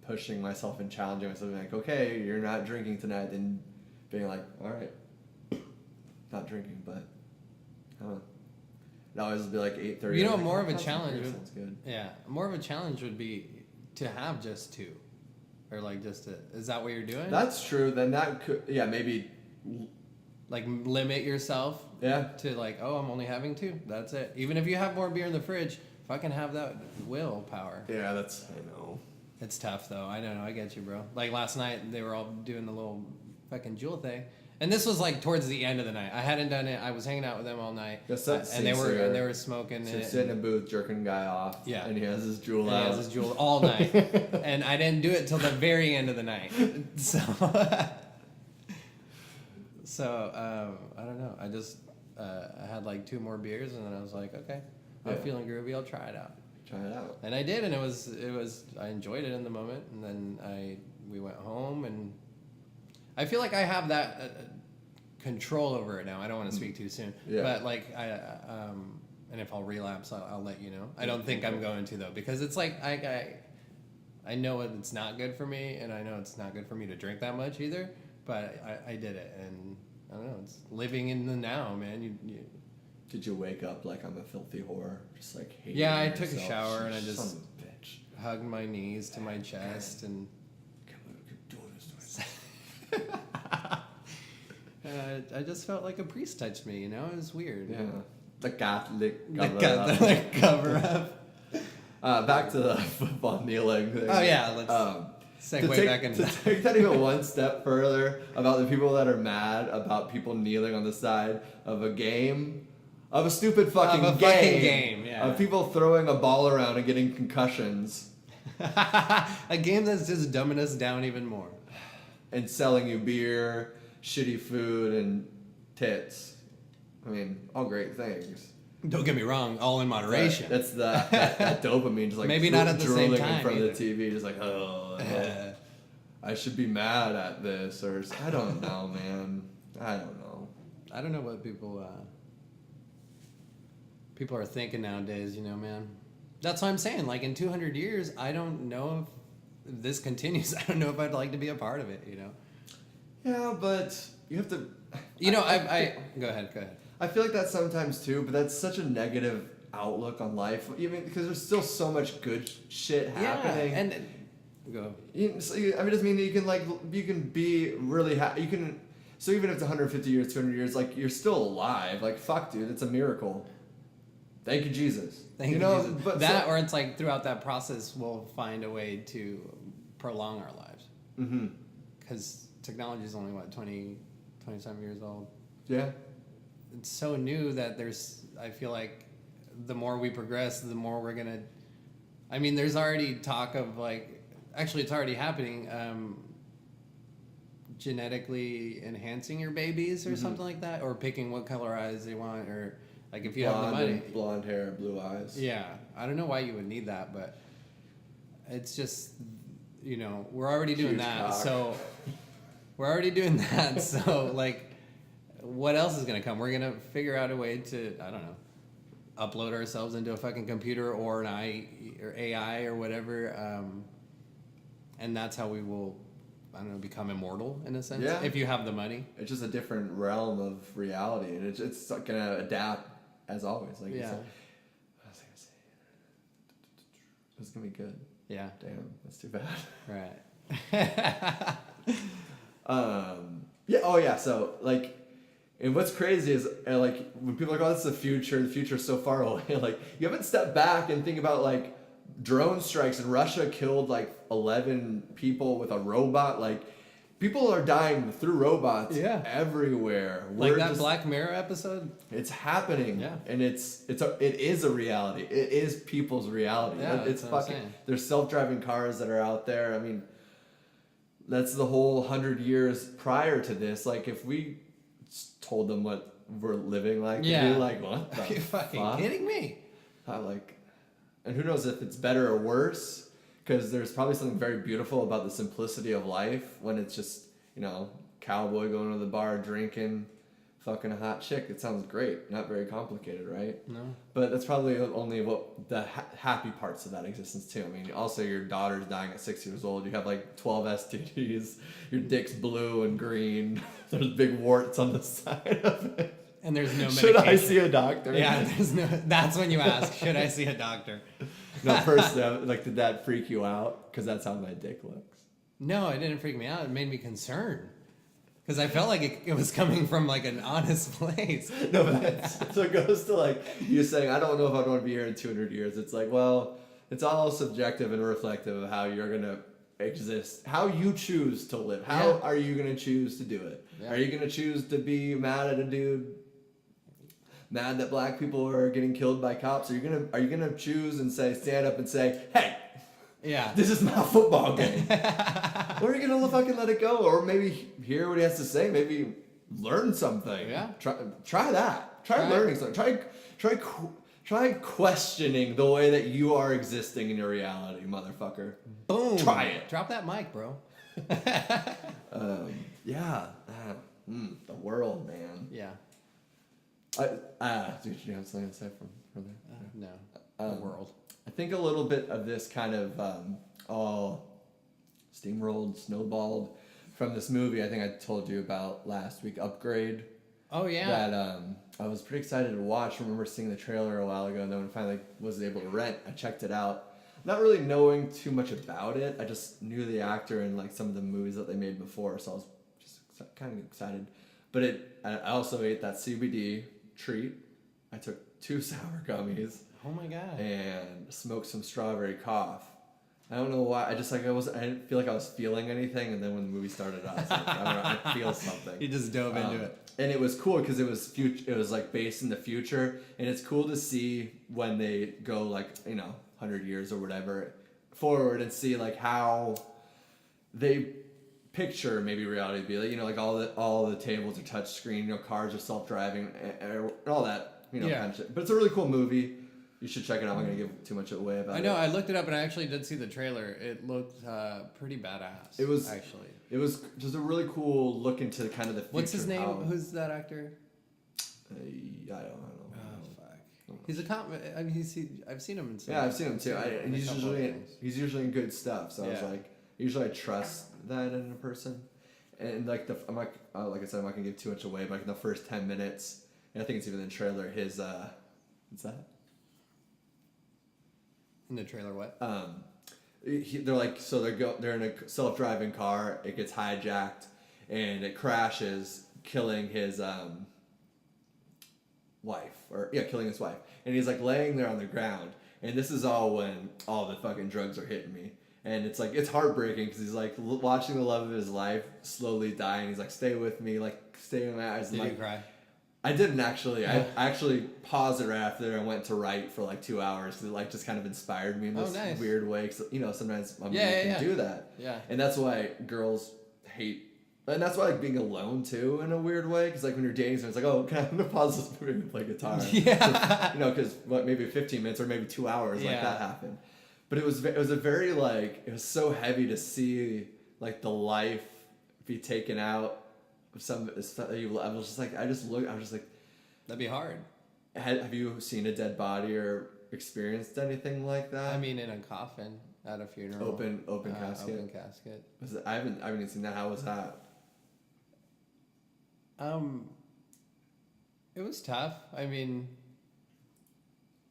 pushing myself and challenging myself. Being like, okay, you're not drinking tonight. Then being like, all right, not drinking, but I don't know. It always be like 8:30. You know, like, more oh, of a coffee challenge. beer Would, sounds good. Yeah, more of a challenge would be to have just two, or like just is that what you're doing? That's true. Then that could, yeah, maybe. Like limit yourself Yeah. to like, oh, I'm only having two. That's it. Even if you have more beer in the fridge, fucking have that willpower. Yeah, that's. I know. It's tough though. I don't know. I get you, bro. Like last night, they were all doing the little fucking Juul thing, and this was like towards the end of the night. I hadn't done it. I was hanging out with them all night, Yes, that's and they sincere. were smoking. So and sitting in a booth, jerking a guy off. Yeah. And he has his jewel He out. has his Juul all night, and I didn't do it till the very end of the night. So, I don't know. I just I had like two more beers, and then I was like, okay, I'm Yeah. feeling groovy. I'll try it out. Try it out. And I did, and it was I enjoyed it in the moment, and then we went home, and I feel like I have that control over it now. I don't want to speak too soon, Yeah. but like and if I'll relapse, I'll let you know. I don't think I'm going to though, because it's like I know it's not good for me, and I know it's not good for me to drink that much either. But I did it, and I don't know. It's living in the now, man. You Did you wake up like I'm a filthy whore? Just like hating Yeah, I took a yourself? shower and I Son just- of a bitch. hugged my knees to my chest, and Can't believe you're doing this to myself. I just felt like a priest touched me. You know, it was weird. Yeah. The Catholic The cover-up. cover up. Back to the football kneeling thing. Oh yeah, let's segue back into to that. take that even one step further about the people that are mad about people kneeling on the side of a game, of a stupid fucking Of a game, fucking game, yeah. of people throwing a ball around and getting concussions A game that's just dumbing us down even more. and selling you beer, shitty food, and tits. I mean, all great things. Don't get me wrong, all in moderation. That's that dopamine just like Maybe not at the same drooling time in front either. of the TV, just like I should be mad at this, or I don't know, man. I don't know. I don't know what people are thinking nowadays, you know, man. That's what I'm saying. Like in 200 years, I don't know if this continues. I don't know if I'd like to be a part of it, you know. Yeah, but you have to. You know, I go ahead. I feel like that sometimes too, but that's such a negative outlook on life, even because there's still so much good shit happening. Yeah, and go. I mean, it doesn't mean that you can be really happy. You can. So even if it's 150 years, 200 years, like you're still alive. Like fuck, dude, it's a miracle. Thank you, Jesus. Thank you, Jesus. But or it's like throughout that process, we'll find a way to prolong our lives. Mm-hmm. Because technology is only, 27 years old? Yeah. It's so new that I feel like the more we progress, the more we're going to... I mean, there's already talk of actually it's already happening, genetically enhancing your babies or something like that, or picking what color eyes they want, or... Like if you have the money, blonde hair, blue eyes. Yeah, I don't know why you would need that, but it's just we're already doing that. Cock. So we're already doing that. So what else is gonna come? We're gonna figure out a way to upload ourselves into a fucking computer or or AI or whatever, and that's how we will. Become immortal in a sense. Yeah. If you have the money. It's just a different realm of reality, and it's gonna adapt as always. Like, yeah. What was I gonna say? It's gonna be good. Yeah. Damn, that's too bad. Right. Yeah. Oh yeah. So and what's crazy is when people are like, "Oh, this is the future's so far away." Like you haven't stepped back and think about drone strikes in Russia killed 11 people with a robot. People are dying through robots everywhere. That Black Mirror episode? It's happening. Yeah. And it is a reality. It is people's reality. Yeah, it's that's what I'm fucking saying. There's self-driving cars that are out there. I mean, that's the whole 100 years prior to this. If we told them what we're living like, they'd be like, what the Are you fucking fuck? kidding me? And who knows if it's better or worse, because there's probably something very beautiful about the simplicity of life when it's just, cowboy going to the bar, drinking, fucking a hot chick. It sounds great. Not very complicated, right? No. But that's probably only what the happy parts of that existence, too. I mean, also your daughter's dying at 6 years old. You have 12 STDs. Your dick's blue and green. There's big warts on the side of it. And there's no medication. Should I see a doctor? Yeah, that's when you ask, should I see a doctor? No, first, did that freak you out? Because that's how my dick looks. No, it didn't freak me out. It made me concerned. Because I felt like it was coming from an honest place. No, but so it goes to you saying, I don't know if I'd want to be here in 200 years. It's well, it's all subjective and reflective of how you're going to exist, how you choose to live. How are you going to choose to do it? Yeah. Are you going to choose to be mad at a dude? Mad that black people are getting killed by cops? Are you gonna choose and stand up and say, hey, this is not a football game? Or are you gonna fucking let it go? Or maybe hear what he has to say, maybe learn something. Yeah. Try that. Try learning something. Try questioning the way that you are existing in your reality, motherfucker. Boom. Try it. Drop that mic, bro. Yeah. The world, man. Yeah. Did you have something to say from there? No. The world. I think a little bit of this kind of steamrolled, snowballed from this movie I think I told you about last week, Upgrade. Oh, yeah. That I was pretty excited to watch. I remember seeing the trailer a while ago, and then when I finally was able to rent, I checked it out. Not really knowing too much about it. I just knew the actor and some of the movies that they made before, so I was just kind of excited. But I also ate that CBD treat. I took 2 sour gummies. Oh my god. And smoked some strawberry cough. I don't know why. I didn't feel like I was feeling anything, and then when the movie started, I was like, I don't know, I feel something. You just dove into it. And it was cool because it was based in the future, and it's cool to see when they go 100 years or whatever forward and see how they picture maybe reality to be all the tables are touch screen, cars are self-driving and all that kind of shit. But it's a really cool movie. You should check it out. I'm not gonna give too much away about it. I know. I looked it up and I actually did see the trailer. It looked pretty badass. It was just a really cool look into kind of the future. What's his name? Who's that actor? I don't know. Oh fuck. He's a I mean, I've seen him in some. Yeah, I've seen him too. And he's usually in good stuff. So I was usually I trust that in a person. And I'm like I said, I'm not gonna give too much away. But in the first 10 minutes, and I think it's even in the trailer. His what's that? In the trailer, what? They're in a self-driving car. It gets hijacked, and it crashes, killing his killing his wife. And he's like laying there on the ground. And this is all when all the fucking drugs are hitting me. And it's like, it's heartbreaking because he's like watching the love of his life slowly die. And he's like, stay with me, like stay in my eyes. Did you cry? I didn't actually. I actually paused it right after that. I went to write for like 2 hours because it like just kind of inspired me in this weird way. Cause, sometimes a movie can do that. Yeah. And that's why girls hate. And that's why like being alone too in a weird way. Because like when you're dating someone, it's like, oh, I'm gonna pause this movie and play guitar. Yeah. Because maybe 15 minutes or maybe 2 hours like that happened. But it was a very like it was so heavy to see like the life be taken out. I was just like, I was just like, that'd be hard. Have you seen a dead body or experienced anything like that? I mean, in a coffin at a funeral. Open casket. Open casket. I haven't even seen that. How was that? It was tough. I mean,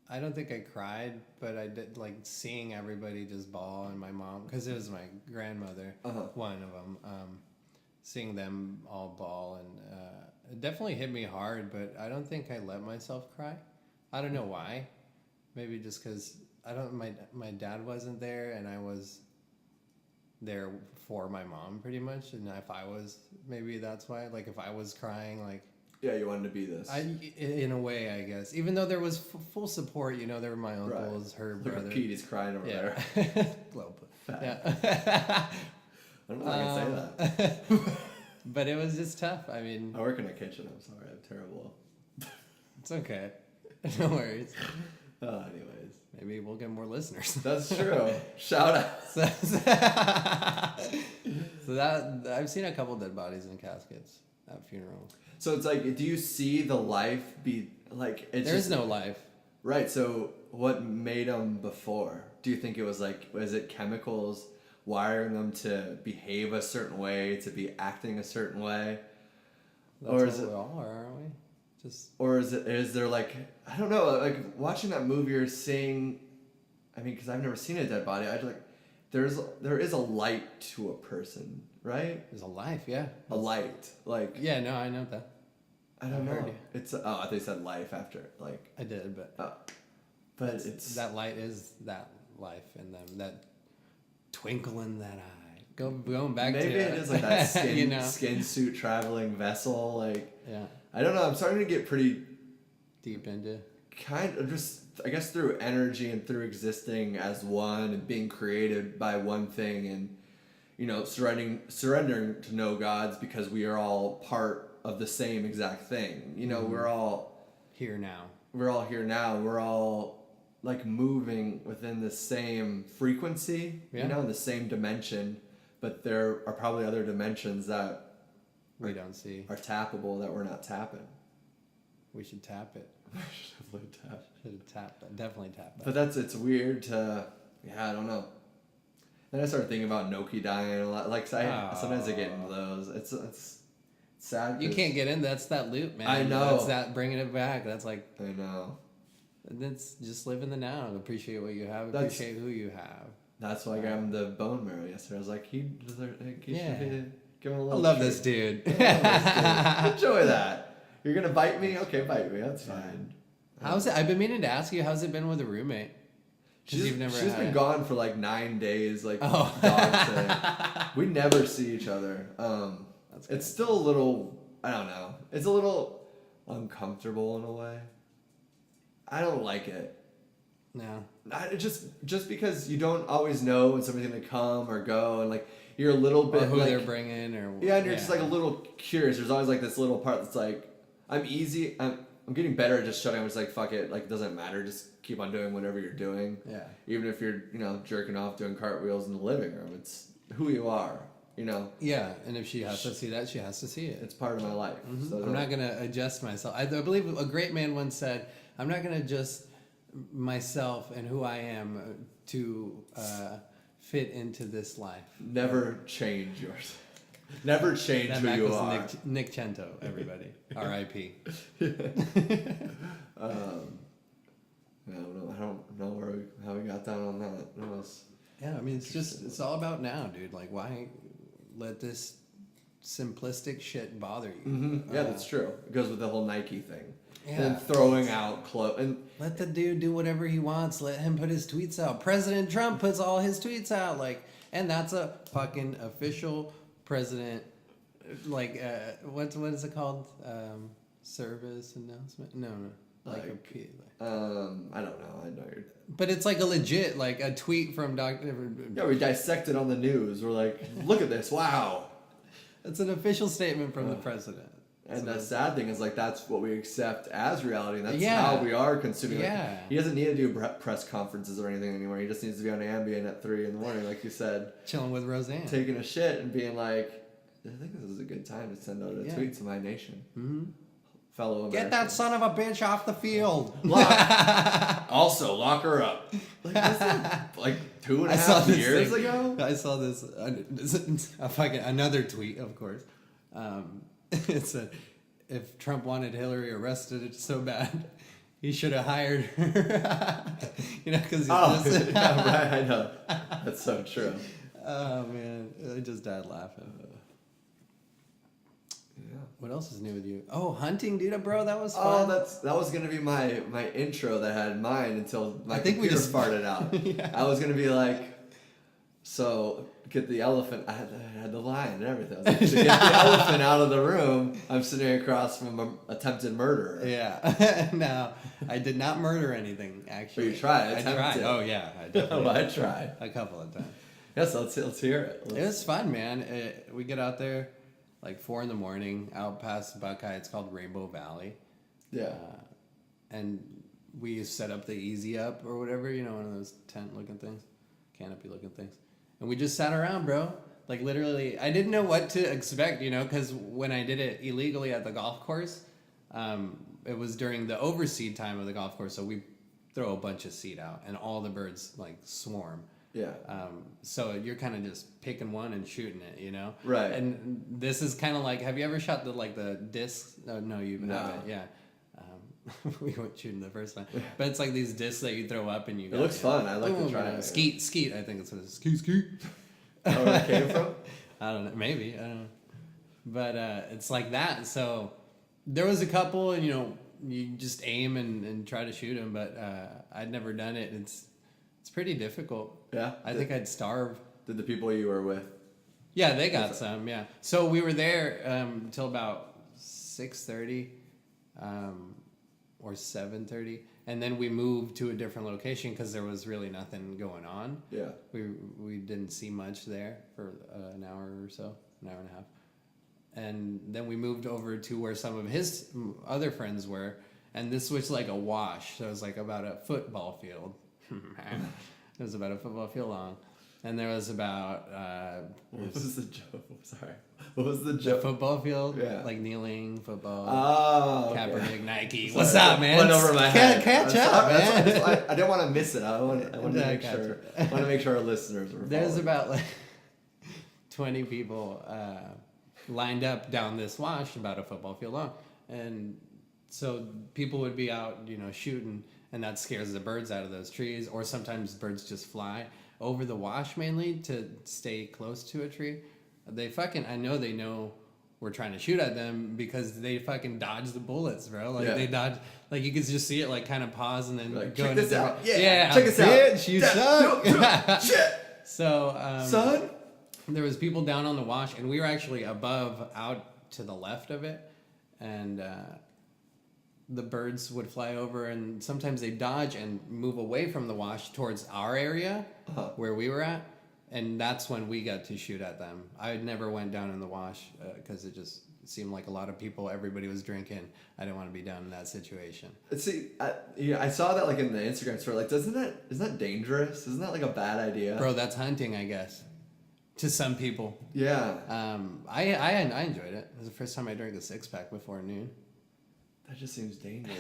I don't think I cried, but I did like seeing everybody just bawl, and my mom, because it was my grandmother, one of them. Seeing them all bawl, and it definitely hit me hard, but I don't think I let myself cry. I don't know why. Maybe just because my dad wasn't there, and I was there for my mom pretty much. And if I was, maybe that's why. Like if I was crying, like yeah, you wanted to be this. In a way, I guess. Even though there was full support, there were my uncles, her brother. Look at Pete, he's crying over there. Globe. Yeah. I don't know if I can say that. But it was just tough. I mean, I work in a kitchen. I'm sorry. I'm terrible. It's okay. No worries. Anyways. Maybe we'll get more listeners. That's true. Shout out. So that I've seen a couple dead bodies in caskets at funerals. So it's like, do you see the life be like? There's no life. Right. So what made them before? Do you think it was like, was it chemicals wiring them to behave a certain way, to be acting a certain way? That's or is it all, or aren't we? Or is there like, I don't know, like watching that movie or seeing, I mean, because I've never seen a dead body, there is a light to a person, right? There's a life, yeah. A light, like. Yeah, no, I know that. I don't know. It's I thought you said life after, like. I did, but. But it's that light is that life in them, that twinkle in that eye. Going back maybe to it is like that skin suit traveling vessel, like. Yeah. I don't know. I'm starting to get pretty deep into kind of just, I guess, through energy and through existing as one and being created by one thing, and surrendering to no gods because we are all part of the same exact thing. We're all here now. We're all here now. We're all like moving within the same frequency, in the same dimension, but there are probably other dimensions that we don't see are tappable that we're not tapping. We should tap it. Should tap that. Definitely tap that. But it's weird to, I don't know. Then I started thinking about Gnocchi dying a lot. Like sometimes I get into those. It's sad. You can't get in. That's that loop, man. I know. That's that bringing it back. That's like. I know. That's just live in the now. Appreciate what you have. Appreciate who you have. That's why I got him the bone marrow yesterday. I was like, he should be. Give him a little I love this dude. Enjoy that. You're gonna bite me? Okay, bite me. That's fine. How's it? I've been meaning to ask you. How's it been with a roommate? She's been gone for like 9 days. Like dog thing. We never see each other. It's still a little. I don't know. It's a little uncomfortable in a way. I don't like it. No. Just because you don't always know when somebody's gonna come or go, and like. You're a little bit or who they're bringing, or and you're just like a little curious. There's always like this little part that's like, I'm getting better at just shutting. I'm just like, fuck it, like it doesn't matter. Just keep on doing whatever you're doing. Yeah. Even if you're jerking off, doing cartwheels in the living room, it's who you are. Yeah, and if she has to see that, she has to see it. It's part of my life. Mm-hmm. So I'm not gonna adjust myself. I believe a great man once said, "I'm not gonna adjust myself and who I am to." Fit into this life. Never change yours. Never change who you are. Nick Cento, everybody. R.I.P. I don't don't know how we got down on that. It was Yeah, I mean, it's all about now, dude. Like, why let this simplistic shit bother you? Mm-hmm. Yeah, that's true. It goes with the whole Nike thing. Yeah. And then throwing out clothes. And let the dude do whatever he wants. Let him put his tweets out. President Trump puts all his tweets out. Like, and that's a fucking official president. Like, what is it called? Service announcement? No. Like I don't know. I know you're. But it's like a legit, like a tweet from Dr. Yeah, we dissected on the news. We're like, look at this. Wow. It's an official statement from the president. And So the sad thing is, like, that's what we accept as reality. And that's Yeah. how we are consuming. Yeah. Like, he doesn't need to do press conferences or anything anymore. He just needs to be on Ambien at 3 a.m, like you said. chilling with Roseanne. Taking a shit and being like, I think this is a good time to send out a Yeah. tweet to my nation. Mm-hmm. Fellow Americans. Get that son of a bitch off the field. Also, lock her up. Like, was that, like 2.5 I saw this years thing. ago? I saw this another tweet, of course. It said, if Trump wanted Hillary arrested so bad, he should have hired her. Because yeah, right, I know. That's so true. Oh man, I just died laughing. Yeah. What else is new with you? Oh, hunting, dude, bro, that was Oh, fun. that was gonna be my intro that I had in mind until my I think we computer just farted out. Yeah. I was gonna be like, so get the elephant. I had the lion and everything. I was like, to get the elephant out of the room, I'm sitting across from an attempted murderer. Yeah. No, I did not murder anything, actually. But you tried. I tried. Attempted. Oh yeah, I definitely. Well, I tried. A couple of times. Yes, let's hear it. It was fun, man. We get out there like 4 a.m, out past Buckeye. It's called Rainbow Valley. Yeah. And we set up the Easy Up or whatever, one of those tent-looking things, canopy-looking things. And we just sat around, bro. Like, literally, I didn't know what to expect, because when I did it illegally at the golf course, it was during the overseed time of the golf course, so we throw a bunch of seed out, and all the birds, like, swarm. Yeah. So you're kind of just picking one and shooting it, Right. And this is kind of like, have you ever shot the discs? No, you haven't. Yeah. We went shooting the first time, but it's like these discs that you throw up and you. It looks fun. I like to try it. Skeet. I think it's what it is. Skeet. Oh, where it came from? I don't know. Maybe I don't know, but it's like that. So there was a couple, and you just aim and try to shoot them, but I'd never done it. It's pretty difficult. Yeah. I think I'd starve. Did the people you were with? Yeah, they got some. Yeah. So we were there until about 6:30. Or 7:30, and then we moved to a different location because there was really nothing going on. Yeah. We didn't see much there for an hour or so, an hour and a half, and then we moved over to where some of his other friends were, and this was like a wash. So it was like about a football field. It was about a football field long, and there was about What was the joke? Sorry. What was the the joke? football field, Yeah. like kneeling football. Oh, okay. Kaepernick, Nike. Sorry. What's up, man? Went over my head. Catch I'm up, sorry. man. I didn't want to miss it. I want to make Gotcha. sure. I want to make sure our listeners were. There's following. about like 20 people lined up down this wash about a football field long, and so people would be out, shooting, and that scares the birds out of those trees. Or sometimes birds just fly over the wash mainly to stay close to a tree. I know we're trying to shoot at them because they fucking dodge the bullets, bro. Like they dodge, like you could just see it like kind of pause and then Like, go check into this out. different- Yeah, check this out. Bitch, you Yeah, suck. Shit, So, son. there was people down on the wash, and we were actually above, out to the left of it, and the birds would fly over, and sometimes they dodge and move away from the wash towards our area where we were at, and that's when we got to shoot at them. I never went down in the wash because it just seemed like a lot of people, everybody was drinking. I didn't want to be down in that situation. See, I saw that like in the Instagram story. Like, isn't that dangerous? Isn't that like a bad idea? Bro, that's hunting, I guess, to some people. Yeah. I enjoyed it. It was the first time I drank a 6-pack before noon. That just seems dangerous.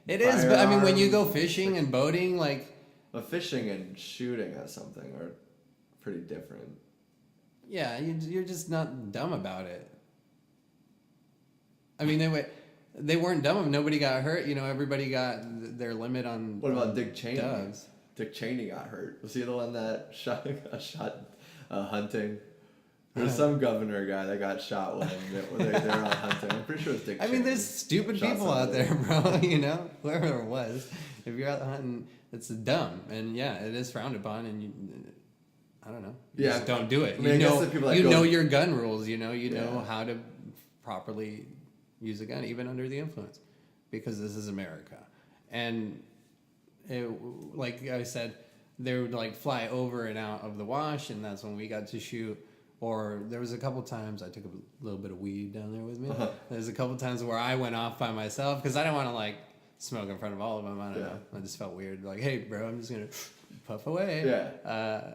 It is, but I mean, when you go Firearms, fishing and boating, like, But fishing and shooting at something are pretty different. yeah, you're just not dumb about it. I mean, They weren't dumb. Nobody got hurt. You know, everybody got their limit on. What about Dick Cheney? Doves. Dick Cheney got hurt. Was he the one that shot hunting? There's some governor guy that got shot when they were out hunting. I'm pretty sure it's Dick Cheney. I mean, there's stupid people out there, bro. You know, whoever it was. If you're out hunting, it's dumb, and yeah, it is frowned upon, and I don't know. You just don't do it. I mean, you know your gun rules. You know how to properly use a gun, even under the influence, because this is America. And like I said, they would like fly over and out of the wash, and that's when we got to shoot. Or there was a couple times I took a little bit of weed down there with me. There's a couple times where I went off by myself because I didn't want to like smoke in front of all of them. I don't know. I just felt weird. Like, hey, bro, I'm just gonna puff away. Yeah.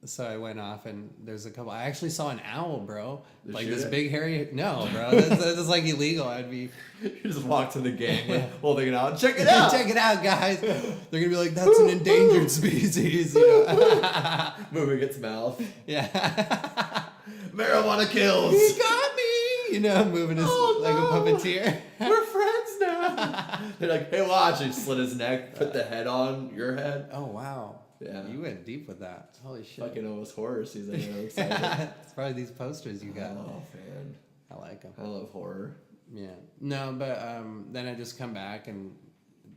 So I went off, and there's a couple. I actually saw an owl, bro. Like shoot this it? big hairy. No, bro, that's like illegal. I'd be. You just walk to the gang holding it out. Check it out. Check it out, guys. They're gonna be like, that's an endangered species. You know? Moving its mouth. Yeah. Marijuana kills. He got me. You know, moving his like a puppeteer. We're friends now. They're like, hey, watch. He slit his neck, put the head on your head. Oh wow. Yeah. You went deep with that. Holy shit. Fucking almost horror season. I'm excited. It's probably these posters you got. Oh, man. I like them. I love horror. Yeah. No, but then I just come back, and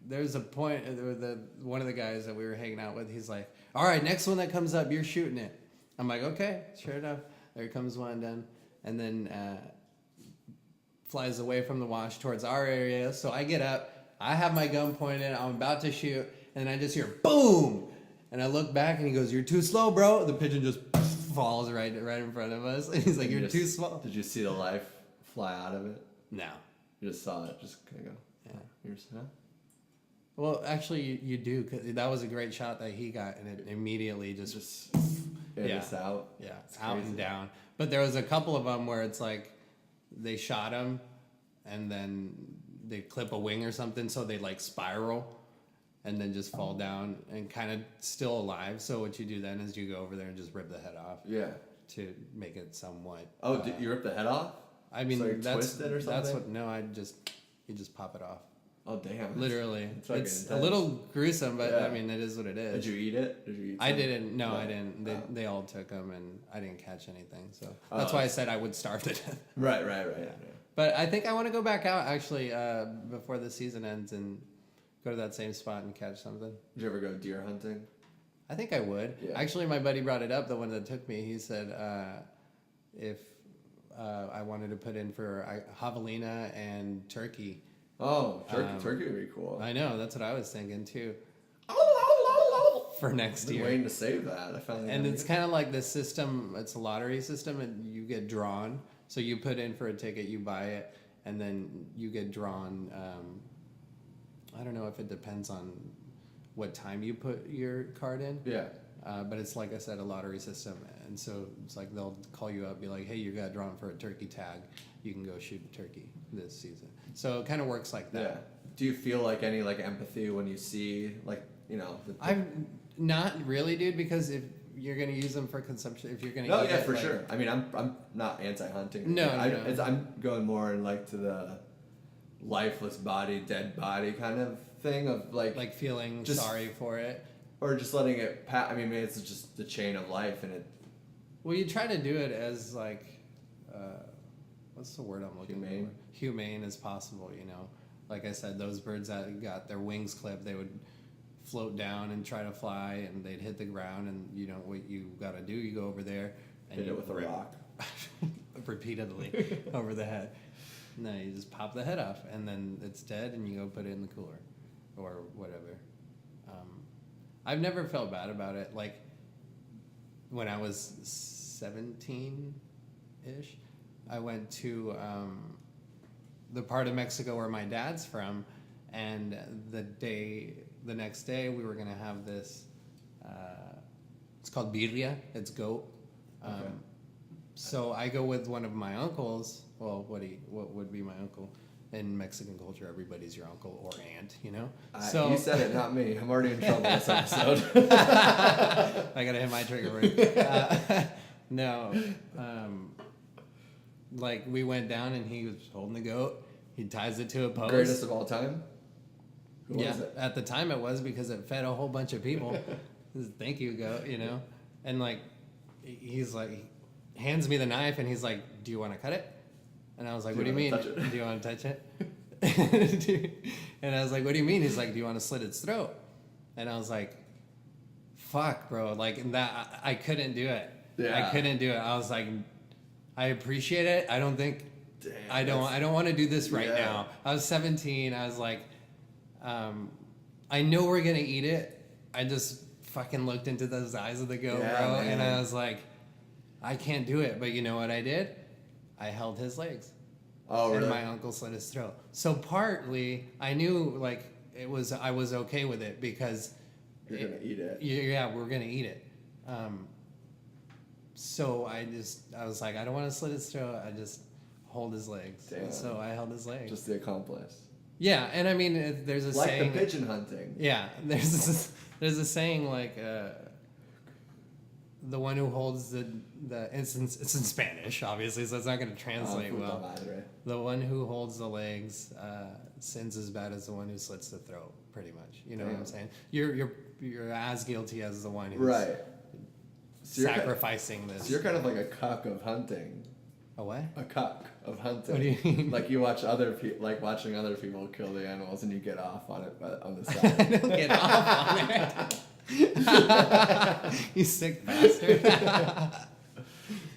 there's a point where one of the guys that we were hanging out with, he's like, all right, next one that comes up, you're shooting it. I'm like, okay, sure enough. There comes one done. And then flies away from the wash towards our area. So I get up. I have my gun pointed. I'm about to shoot. And I just hear boom. And I look back, and he goes, you're too slow, bro. The pigeon just falls right in front of us. And he's like, you're too slow. Did you see the life fly out of it? No. You just saw it just kind of go. Yeah. You're just, huh? Well, actually, you do. 'Cause that was a great shot that he got, and it immediately just It's out. Yeah, It's out crazy. and down. But there was a couple of them where it's like they shot him, and then they clip a wing or something, so they like spiral and then just fall down and kind of still alive. So what you do then is you go over there and just rip the head off. Yeah. To make it somewhat. Oh, did you rip the head off? I mean, so you that's twist it or something? that's what. No, you just pop it off. Oh, damn. Literally, It's fucking it's a intense. little gruesome, but Yeah. I mean, it is what it is. Did you eat it? Did you eat I some? didn't. No, No. I didn't. Oh. They all took them, and I didn't catch anything. So that's why I said I would starve to death. Right. Yeah. But I think I want to go back out actually before the season ends and go to that same spot and catch something. Did you ever go deer hunting? I think I would. Yeah. Actually, my buddy brought it up. The one that took me, he said if I wanted to put in for javelina and turkey. Oh, turkey would be cool. I know, that's what I was thinking too. For next I've been year. waiting to save that. I finally And it's kind of like this system, it's a lottery system, and you get drawn. So you put in for a ticket, you buy it, and then you get drawn. I don't know if it depends on what time you put your card in. Yeah. But it's like I said, a lottery system. And so it's like they'll call you up, be like, hey, you got drawn for a turkey tag. You can go shoot a turkey this season. So it kind of works like that. Yeah. Do you feel like any like empathy when you see like, you know, I'm not really, dude, because if you're gonna use them for consumption, if you're gonna No, eat yeah, it, for like, sure. I mean, I'm not anti-hunting. No, I'm going more in like to the lifeless body, dead body kind of thing of like feeling just- sorry for it. or just letting it pass. I mean, maybe it's just the chain of life, and it Well, you try to do it as like, what's the word I'm looking Humane? for? Humane as possible, you know. Like I said, those birds that got their wings clipped, they would float down and try to fly, and they'd hit the ground, and you know what you got to do, you go over there and hit you it with a rip rock. repeatedly over the head. No, you just pop the head off, and then it's dead, and you go put it in the cooler or whatever. I've never felt bad about it. Like when I was 17-ish, I went to the part of Mexico where my dad's from, and the next day we were gonna have this. It's called birria. It's goat. Okay. So I go with one of my uncles. Well, what would be my uncle? In Mexican culture, everybody's your uncle or aunt, you know? So You said it, not me. I'm already in trouble this episode. I gotta hit my trigger word. No. Like we went down and he was holding the goat, He ties it to a post. Greatest of all time? Who Yeah, was it? at the time it was because it fed a whole bunch of people. Thank you, goat, And like, he's like, hands me the knife and he's like, do you want to cut it? And I was like, what do you mean? Do you want to touch it? And I was like, what do you mean? He's like, do you want to slit its throat? And I was like, fuck, bro. Like, that, I couldn't do it. Yeah. I couldn't do it. I was like, I appreciate it. I don't think, Damn, I don't want to do this right Yeah. now. I was 17. I was like, I know we're going to eat it. I just fucking looked into those eyes of the goat, Yeah, bro. man. And I was like, I can't do it. But you know what I did? I held his legs. Oh, really? And my uncle slit his throat. So partly, I knew like I was okay with it because You're going to eat it. yeah, we're gonna eat it. So I was like, I don't want to slit his throat. I just hold his legs. Damn. And so I held his legs. Just the accomplice. Yeah, and I mean, there's a Like saying. the pigeon hunting. Yeah, there's a saying like the one who holds the it's in Spanish, obviously, so it's not gonna translate well. Madre. The one who holds the legs sins as bad as the one who slits the throat, pretty much. You know what I'm saying? You're as guilty as the one who's Right. So sacrificing this. So you're kind of like a cuck of hunting. A what? A cuck of hunting. What do you mean? Like you watch watching other people kill the animals, and you get off on it on the I side. don't get off on it. You sick bastard.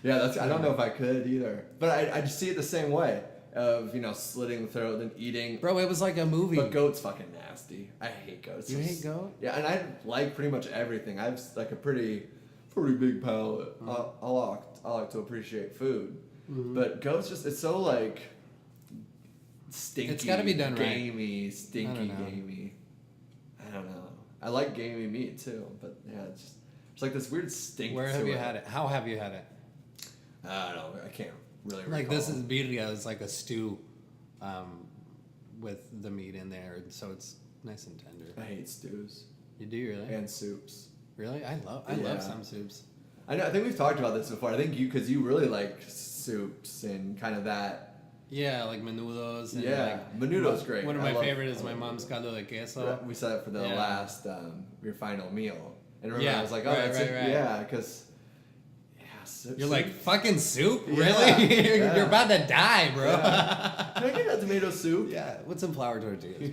Yeah, I don't know if I could either, but I just see it the same way of slitting the throat and eating. Bro, it was like a movie. But goat's fucking nasty. I hate goats. You hate goat? Yeah, and I like pretty much everything. I have like a pretty big palate. I like to appreciate food, but goats it's so like stinky. It's gotta be done right. Gamey, stinky, gamey. I don't know. I like gamey meat too, but yeah, it's like this weird stink. Where have you had it? How have you had it? I don't know. I can't really recall. Like this is birria. It's like a stew, with the meat in there, so it's nice and tender. I hate stews You do really? and soups. Really? I love some soups. I know. I think we've talked about this before. I think because you really like soups and kind of that. Yeah, like menudos. And Yeah, menudo's great. One of I my love- favorite is my mom's caldo de queso. We said it for the Yeah. last your final meal, and remember Yeah, I was like, oh, right, that's right, it. right. Yeah, because You're like, fucking soup? Yeah, Really? yeah. You're about to die, bro. Yeah. Can I get that tomato soup? Yeah, with some flour tortillas.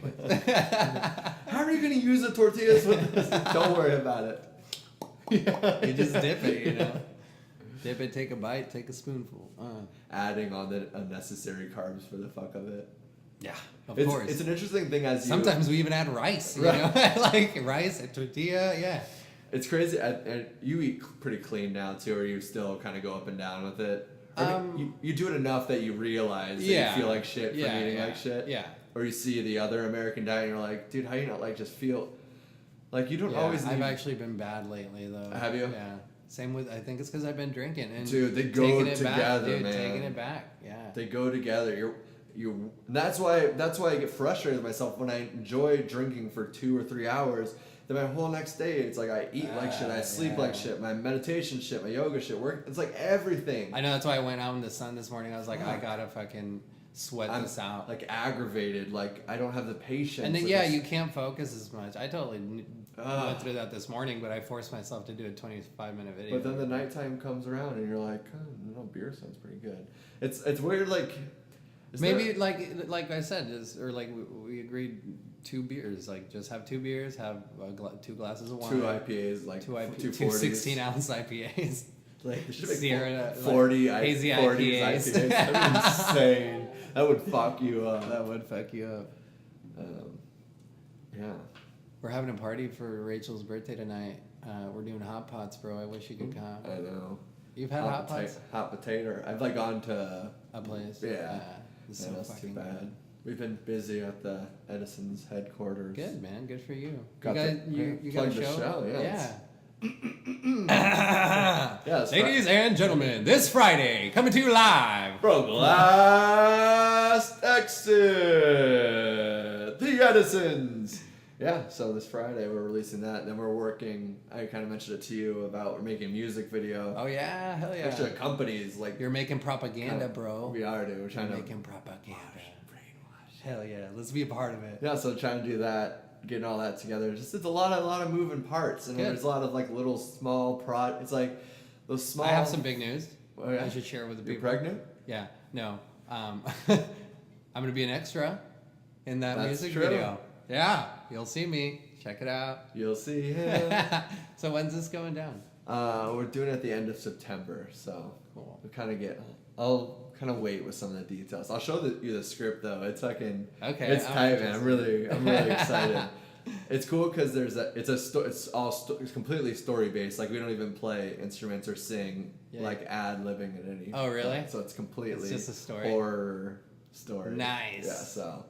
How are you going to use the tortillas with this? Don't worry about it. You just dip it, Dip it, take a bite, take a spoonful. Adding on the unnecessary carbs for the fuck of it. Yeah, of It's, course. it's an interesting thing as you... Sometimes we even add rice, you Right. know? Like rice, a tortilla, yeah. It's crazy. You eat pretty clean now too, or you still kind of go up and down with it? Or you do it enough that you realize that you feel like shit for eating like shit? Yeah. Or you see the other American diet and you're like, dude, how you not like just feel... Like you don't always I've need... actually been bad lately though. Have you? Yeah. Same with, I think it's because I've been drinking and Dude, they go taking it together, back, dude, man. taking it back, yeah. They go together. And that's why I get frustrated with myself when I enjoy drinking for 2 or 3 hours. Then my whole next day, it's like I eat like shit, I sleep like shit, my meditation shit, my yoga shit, work. It's like everything. I know, that's why I went out in the sun this morning. I was like, I gotta fucking sweat this out. Like aggravated, like I don't have the patience. And then like you can't focus as much. I totally went through that this morning, but I forced myself to do a 25-minute video. But then the nighttime comes around and you're like, oh, beer sounds pretty good. It's weird, like maybe like I said, we agreed 2 beers, like just have 2 beers, have 2 glasses of wine, 2 IPAs, like 2 2 16-ounce IPAs. Like there should be Sierra, 40 hazy 40 IPAs. IPAs. That'd be insane. That would fuck you up. That would fuck you up. Yeah. We're having a party for Rachel's birthday tonight. We're doing hot pots, bro. I wish you could come. I know. You've had hot pots? Hot potato. I've like gone to A place? Yeah. It's Yeah, so that's too fucking bad. good. We've been busy at the Edison's headquarters. Good, man. Good for you. Got you got a the show? show, yeah. Yeah. it's Ladies and gentlemen, this Friday, coming to you live. From Last Exit, the Edisons. Yeah, so this Friday we're releasing that, and then we're working. I kind of mentioned it to you about we're making a music video. Oh yeah, hell yeah. Actually, companies like You're making propaganda, bro. We are, dude. We're trying You're to making propaganda. Hell yeah, let's be a part of it. Yeah, so trying to do that, getting all that together, just it's a lot of moving parts, and Good. there's a lot of like little small It's like those small. I have some big news. Oh, yeah? I should share with the You're people. pregnant? Yeah, no. I'm gonna be an extra in that That's music true. video. Yeah, you'll see me. Check it out. You'll see him. So when's this going down? We're doing it at the end of September, so Cool. we kind of I'll kind of wait with some of the details. I'll show you the script though. It's fucking. Okay. It's I'm tight, man. interested. I'm really excited. It's cool because it's completely story based. Like we don't even play instruments or sing, like ad libbing at any. Oh, really? So it's completely. It's just a story. Horror story. Nice. Yeah. So.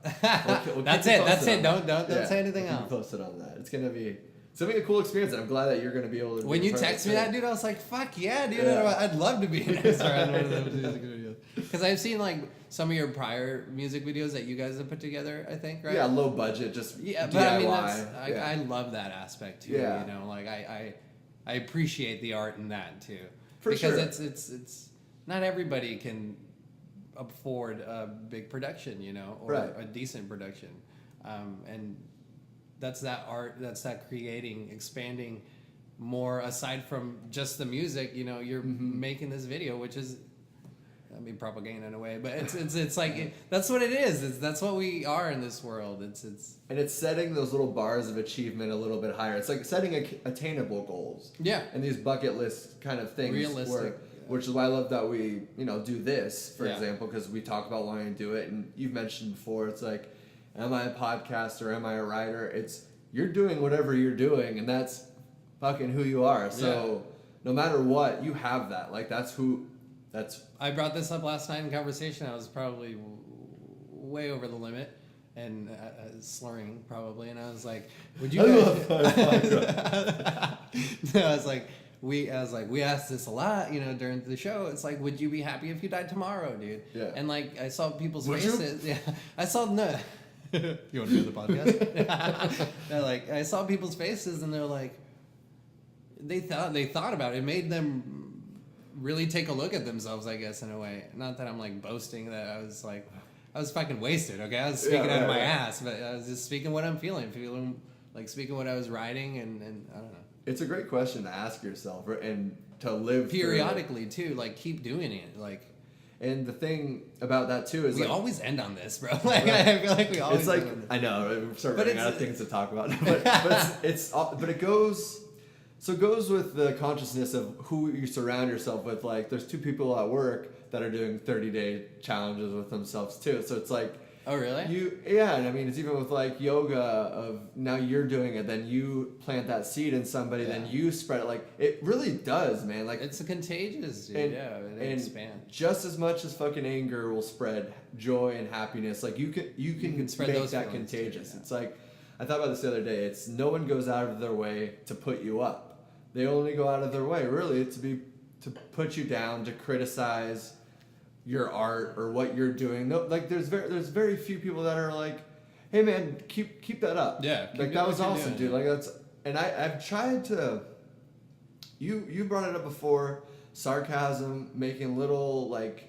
We'll That's keep you it. That's posted it. on Don't that. say anything We'll keep else. you posted on that. It's gonna be a cool experience, and I'm glad that you're gonna be able to. When be you a part of text it, me too. that, dude, I was like, "Fuck yeah, dude! Yeah. I'd love to be an extra on one of those music videos." Because I've seen like some of your prior music videos that you guys have put together. I think, right? Yeah, low budget, just Yeah, DIY. but I mean, I yeah. love that aspect too. Yeah. You know, like I appreciate the art in that too. For because sure. it's not everybody can afford a big production, you know, or Right. a decent production, and that's that art, that's that creating, expanding more aside from just the music. You know, you're making this video, which is. I mean, propaganda in a way, but it's like that's what it is. That's what we are in this world. It's and it's setting those little bars of achievement a little bit higher. It's like setting attainable goals. Yeah. And these bucket list kind of things. Realistic. Which is why I love that we do this, for Yeah. example, because we talk about wanting to do it, and you've mentioned before. It's like, am I a podcaster? Am I a writer? It's you're doing whatever you're doing, and that's fucking who you are. So no matter what, you have that. Like that's. I brought this up last night in conversation. I was probably way over the limit and slurring probably, and I was like, "Would you?" We asked this a lot, you know, during the show. It's like, "Would you be happy if you died tomorrow, dude?" Yeah. And like, I saw people's Would you? faces. Yeah, I saw no. You want to do the podcast? I saw people's faces, and they're like, they thought about it. It made them really take a look at themselves, I guess, in a way. Not that I'm like boasting that I was fucking wasted, okay? I was speaking out of my ass, but I was just speaking what I'm feeling speaking what I was writing, and I don't know. It's a great question to ask yourself, and to live Periodically too, like keep doing it, like. And the thing about that too is We like, always end on this, bro. Like I feel like we always. it's like end on this. I know we start But running it's- out of things to talk about, but it goes. So it goes with the consciousness of who you surround yourself with. Like, there's two people at work that are doing 30-day challenges with themselves too. So it's like, oh really? And I mean, it's even with like yoga. Of now you're doing it, then you plant that seed in somebody, then you spread it. Like it really does, man. Like It's contagious, dude. and, It and expands. just as much as fucking anger will spread joy and happiness. Like you can spread make those that feelings too, contagious. yeah. It's like I thought about this the other day. It's no one goes out of their way to put you up. They only go out of their way really to put you down, to criticize your art or what you're doing. No, like there's very few people that are like, hey man, keep that up. Yeah, keep like doing that was what you're awesome, doing, dude. Like that's and I've tried to. You brought it up before, sarcasm, making little like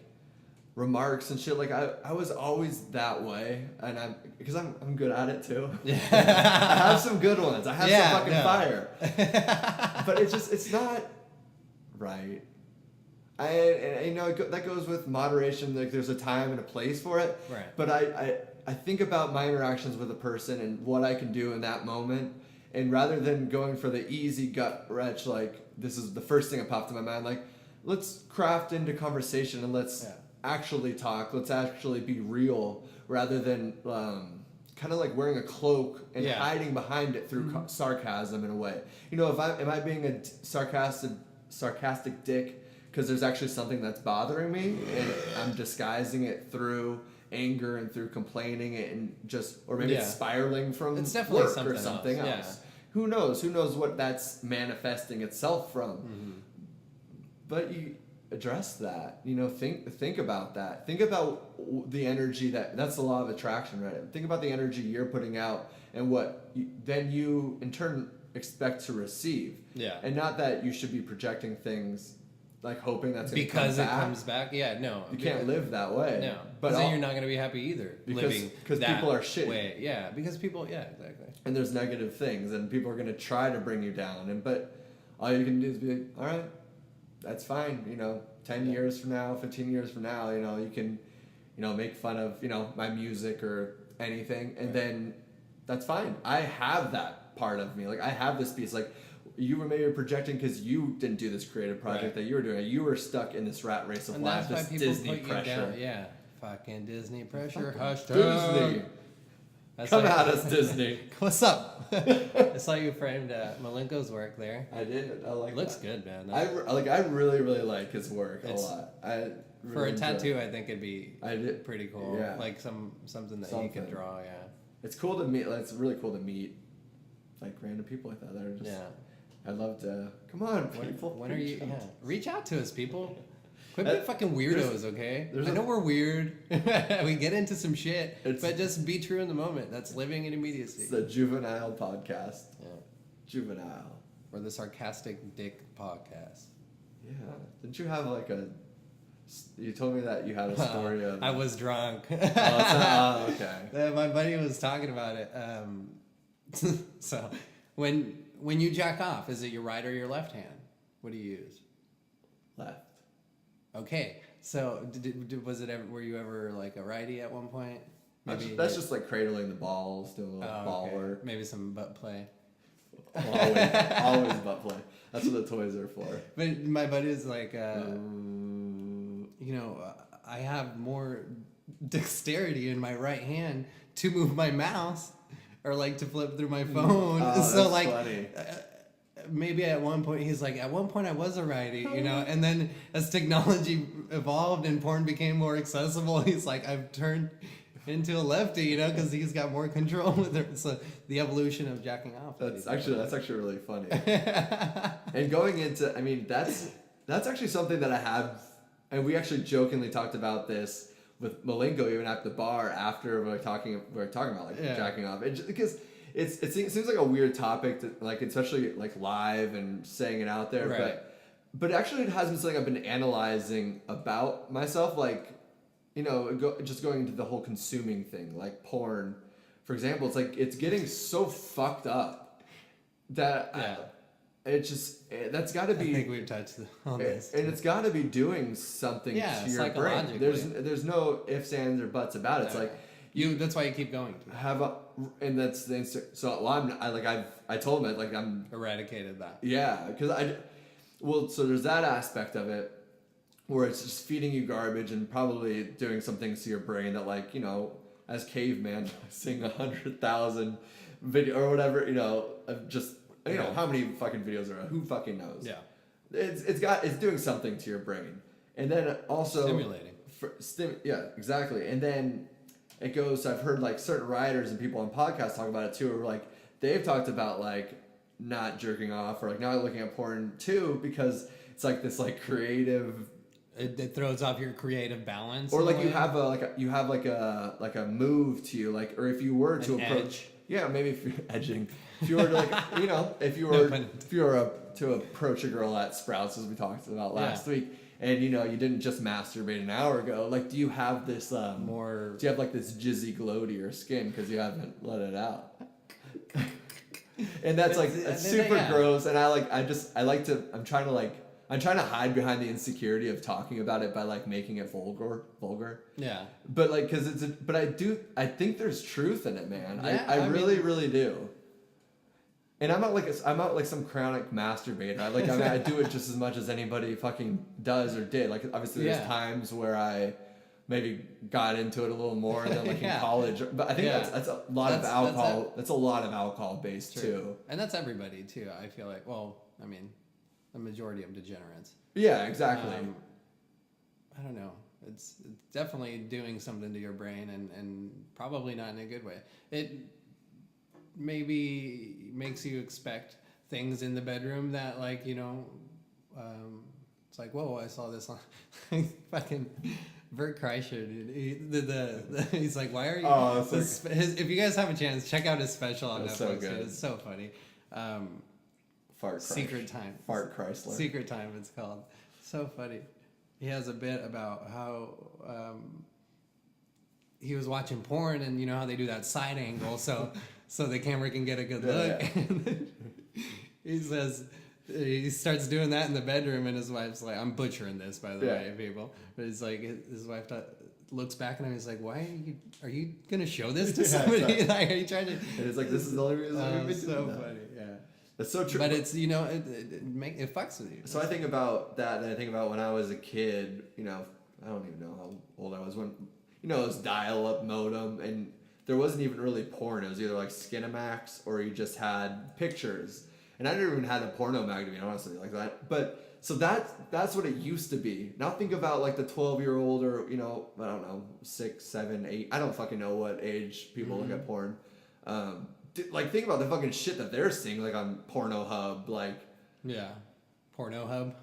remarks and shit. Like I was always that way, and I'm good at it too. Yeah. I have some good ones. I have some fucking no. fire. But it's not right. And that goes with moderation. Like there's a time and a place for it. Right. But I think about my interactions with a person and what I can do in that moment. And rather than going for the easy gut wrench, like this is the first thing that popped in my mind, like let's craft into conversation and let's actually talk. Let's actually be real rather than kind of like wearing a cloak and hiding behind it through sarcasm in a way. You know, am I being a sarcastic dick because there's actually something that's bothering me and I'm disguising it through anger and through complaining and or maybe it's spiraling from It's definitely work something or something else. else. Who knows what that's manifesting itself from. But you address that, you know, think about that. Think about the energy that's the law of attraction, right? Think about the energy you're putting out and what then you in turn expect to receive. Yeah. And not that you should be projecting things like hoping that's gonna because come it back. comes back. Yeah, no, You can't live that way. No, but then you're not going to be happy either. because that people are shitty. way. Yeah, because people. Yeah, exactly. And there's negative things, and people are gonna try to bring you down. But all you can do is be like, all right, that's fine. 10 years from now, 15 years from now, you can, make fun of my music or anything, and then that's fine. I have that part of me. Like I have this piece. Like you were maybe projecting because you didn't do this creative project that you were doing. You were stuck in this rat race of And life, that's this why people Disney put pressure. you down. Yeah, fucking Disney pressure. Hush, Disney. That's Come like- at us, Disney. What's up? I saw you framed Malenko's work there. I did. I like. Looks that. good, man. I really, really like his work a It's- lot. I really For a enjoy tattoo, it. I think it'd be I did. pretty cool. Yeah. Like something that you Something. could draw. Yeah. It's cool to meet. Like, it's really cool to meet like random people like that. That are just. Yeah. I'd love to. Come on, people. When are you? reach out. Yeah. Reach out to us, people. Quit Uh, being fucking weirdos, okay? there's I a- know we're weird. We get into some shit, It's- but just be true in the moment. That's living in immediacy. It's the Juvenile podcast. Yeah. Juvenile. Or the sarcastic dick podcast. Yeah. Didn't you have like a? You told me that you had a story of. I was drunk. Oh, it's not, okay. My buddy was talking about it. So, when you jack off, is it your right or your left hand? What do you use? Left. Okay, so was it ever? Were you ever like a righty at one point? That's just like cradling the balls, doing a little ball okay. work. Maybe some butt play. Always butt play. That's what the toys are for. But my buddy is like, I have more dexterity in my right hand to move my mouse or like to flip through my phone. Oh, So that's like, funny. maybe at one point he's like, at one point I was a righty, and then as technology evolved and porn became more accessible, he's like, I've turned into a lefty, because he's got more control with it. So the evolution of jacking off. That's actually really funny. And going into, I mean, that's actually something that I have, and we actually jokingly talked about this with Malenko even at the bar after we were talking about like jacking off, because it seems like a weird topic to, like, especially like live and saying it out there, Right. but actually it has been something I've been analyzing about myself, like, just going into the whole consuming thing, like porn, for example. It's like it's getting so fucked up that that's got to be. I think we've touched on this. And it's got to be doing something to your brain. There's no ifs, ands, or buts about it. It's like That's why you keep going. and that's the instant. So I told him like I'm Eradicated that. Yeah, because so there's that aspect of it where it's just feeding you garbage and probably doing some things to your brain that, like, as caveman seeing 100,000 video or whatever, of just how many fucking videos are, who fucking knows? Yeah. It's doing something to your brain, and then also Stimulating. Yeah, exactly. And then it goes. I've heard like certain writers and people on podcasts talk about it too, or like they've talked about like not jerking off or like not looking at porn too, because it's like this like creative. It throws off your creative balance. Or like you have a move to you, like, or if you were to approach, maybe if you're edging, if you were to like, if you were to approach a girl at Sprouts, as we talked about last week, and you didn't just masturbate an hour ago, like, do you have this more? Do you have like this jizzy glow to your skin because you haven't let it out? And that's like it's super gross, and I'm trying to hide behind the insecurity of talking about it by like making it vulgar. Yeah. But like, I think there's truth in it, man. Yeah, I really do. And I'm not like some chronic masturbator. I do it just as much as anybody fucking does or did. Like, obviously there's times where I maybe got into it a little more than like in college. But I think that's a lot of alcohol. That's a lot of alcohol based too. And that's everybody too. I feel like, the majority of degenerates. Yeah, exactly. I don't know. It's definitely doing something to your brain, and probably not in a good way. It maybe makes you expect things in the bedroom that, like, it's like, whoa, I saw this on fucking Bert Kreischer, dude. He's like, why are you? Oh, if you guys have a chance, check out his special on Netflix. So good. It's so funny. Secret Time. Fart Chrysler. Secret Time, it's called. So funny. He has a bit about how he was watching porn, and you know how they do that side angle, so the camera can get a good look. Yeah. And then he says he starts doing that in the bedroom, and his wife's like, I'm butchering this, by the way, people. But it's like his wife looks back at him. He's like, "Why are you gonna show this to somebody? Exactly. Like, are you trying to?" And it's like, this is the only reason we've been doing that. Funny, yeah. That's so true. But it's it fucks with you. So I think about that, and I think about when I was a kid. You know, I don't even know how old I was when, you know, it was dial-up modem, and there wasn't even really porn. It was either like Skinamax or you just had pictures. And I never even had a porno mag, to be honestly, like that. But so that's what it used to be. Now think about like the 12-year-old, or, you know, I don't know, 6, 7, 8. I don't fucking know what age people look at porn. Like, think about the fucking shit that they're seeing, like on Pornhub, like. Yeah, Porno Hub.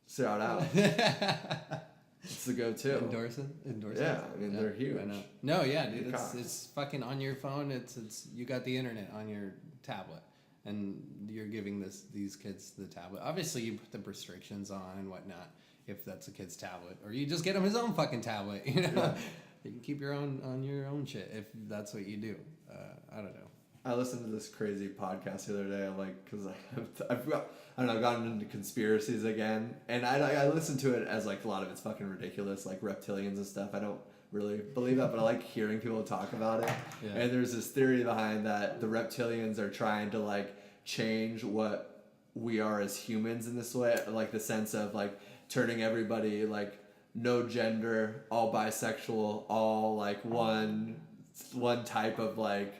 Shout out. It's the go-to. Endorsing. Yeah, I mean, they're huge. I know. No, yeah, dude, Cocks. it's fucking on your phone. It's you got the internet on your tablet, and you're giving these kids the tablet. Obviously, you put the restrictions on and whatnot if that's a kid's tablet, or you just get him his own fucking tablet. You know, Yeah. You can keep your own shit if that's what you do. I don't know. I listened to this crazy podcast the other day, like, because I've gotten into conspiracies again, and I listened to it as, like, a lot of it's fucking ridiculous, like reptilians and stuff. I don't really believe that, but I like hearing people talk about it. Yeah. And there's this theory behind that the reptilians are trying to, like, change what we are as humans in this way, like the sense of, like, turning everybody, like, no gender, all bisexual, all, like, one type of, like,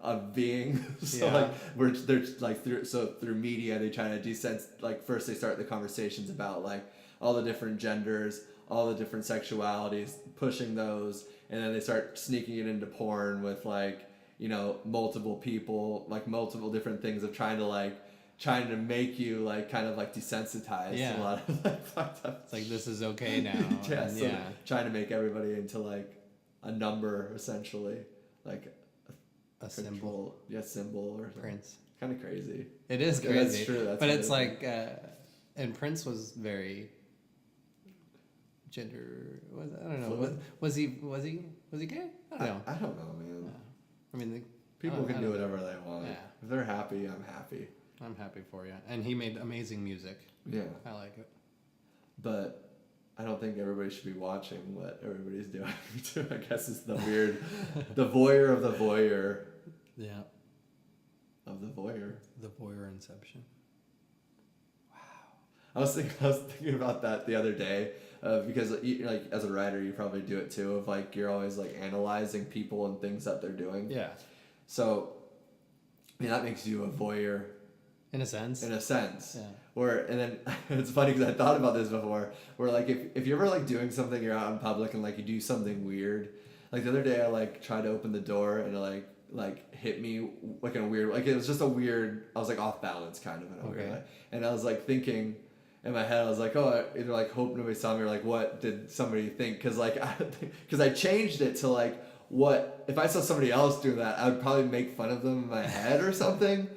of being. So Yeah. like they're like through media they try to like, first they start the conversations about like all the different genders, all the different sexualities, pushing those, and then they start sneaking it into porn with, like, you know, multiple people, like multiple different things of trying to make you, like, kind of like desensitized. Yeah. A lot of, like, fucked up. It's like, this is okay now. Yeah, And so trying to make everybody into, like, a number, essentially, like a symbol. control, symbol or something. Prince. Kind of crazy. It is Yeah, crazy. that's true. That's but really it's cool. like, and Prince was very gender. I don't know. Fluid? Was he gay? I don't know. I don't know, man. I mean, People I can do don't whatever they want. Yeah. If they're happy, I'm happy. I'm happy for you. And he made amazing music. Yeah. I like it. But I don't think everybody should be watching what everybody's doing. Too. I guess it's the weird, the voyeur of the voyeur Yeah. of the voyeur. The voyeur inception. I was thinking about that the other day, because like as a writer, you probably do it too. Of like you're always like analyzing people and things that they're doing. Yeah. So, I mean, that makes you a voyeur. In a sense. In a sense. Yeah. And then it's funny because I thought about this before, where like if you're ever like doing something, you're out in public and like you do something weird. Like the other day I like tried to open the door and it like hit me like in a weird, like it was just a weird, I was like off balance kind of in a weird way. And I was like thinking in my head, I was like, oh, I either like hope nobody saw me, or like what did somebody think? Because like, because I changed it to like, what if I saw somebody else do that, I would probably make fun of them in my head or something.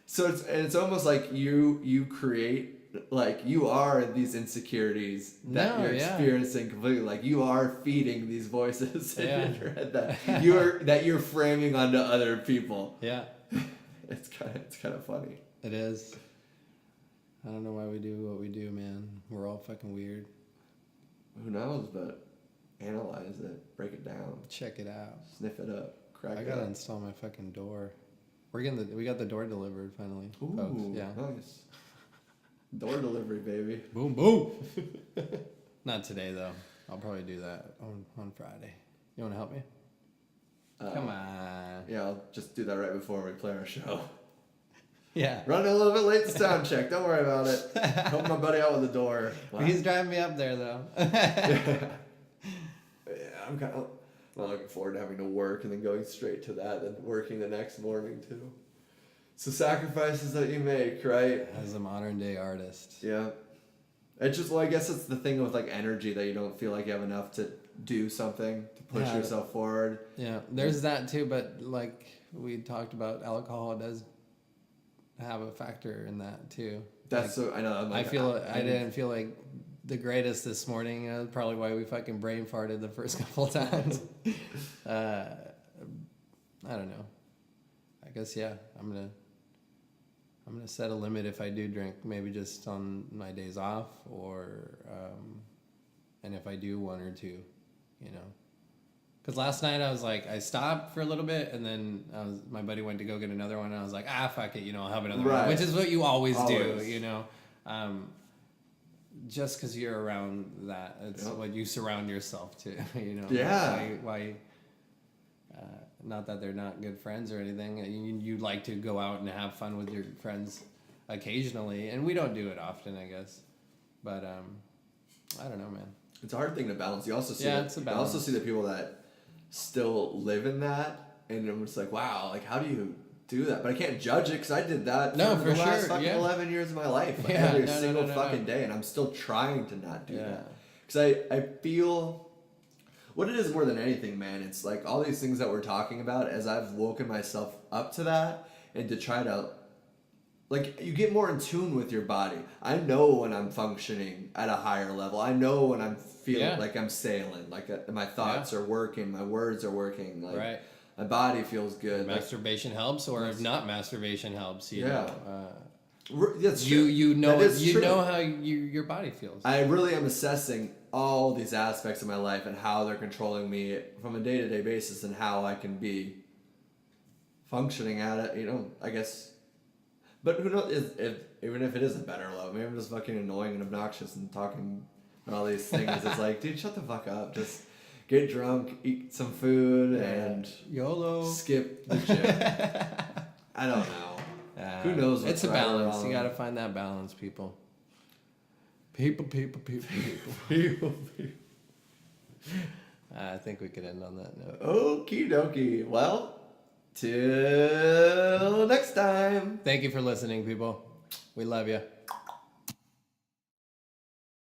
So it's almost like you create, like you are these insecurities that you're experiencing completely. Like you are feeding these voices in your head that you're framing onto other people. Yeah. It's kind of funny. It is. I don't know why we do what we do, man. We're all fucking weird. Who knows? But analyze it, break it down, Check it out. sniff it up, crack I it gotta up. install my fucking door. We got the door delivered finally. Ooh, folks. Yeah. nice. Door delivery, baby. Boom boom. Not today though. I'll probably do that on Friday. You want to help me? Come on. Yeah, I'll just do that right before we play our show. Yeah. Running a little bit late to sound check. Don't worry about it. Help my buddy out with the door. Wow. He's driving me up there though. Yeah, I'm kind of looking forward to having to work and then going straight to that, then working the next morning too. So sacrifices that you make, right? As a modern day artist. Yeah. It's just, well, I guess it's the thing with like energy that you don't feel like you have enough to do something, to push yourself forward. Yeah, there's that too, but like we talked about, alcohol does have a factor in that too. That's like, so I know. I'm like, I didn't feel like the greatest this morning. Probably why we fucking brain farted the first couple times. I don't know. I guess yeah. I'm gonna set a limit if I do drink. Maybe just on my days off, or and if I do one or two, you know. Because last night I was like, I stopped for a little bit, and then my buddy went to go get another one, and I was like, fuck it, you know, I'll have another one, which is what you always do, you know. Just because you're around that, it's what you surround yourself to, you know. Yeah. Why not that they're not good friends or anything. You like to go out and have fun with your friends occasionally, and we don't do it often, I guess. But I don't know, man. It's a hard thing to balance. You also see it's a balance. You also see the people that still live in that, and I'm just like, wow, like how do you do that? But I can't judge it because I did that for the last fucking 11 years of my life, like every single fucking day, and I'm still trying to not do that. Because I feel what it is more than anything, man. It's like all these things that we're talking about. As I've woken myself up to that, and to try to, like, you get more in tune with your body. I know when I'm functioning at a higher level. I know when I'm feeling like I'm sailing, like my thoughts are working, my words are working, like my body feels good. Masturbation helps, or if not masturbation helps, you know. That's true. You know true. know how your body feels. I really am assessing all these aspects of my life and how they're controlling me from a day-to-day basis, and how I can be functioning at it, you know, I guess. But who knows, even if it is a better love, maybe I'm just fucking annoying and obnoxious and talking and all these things. It's like, dude, shut the fuck up. Just get drunk, eat some food, and YOLO. Skip the gym. I don't know. Who knows? It's a balance. You got to find that balance, people. People. I think we could end on that note. Okie dokie. Well, till next time. Thank you for listening, people. We love you.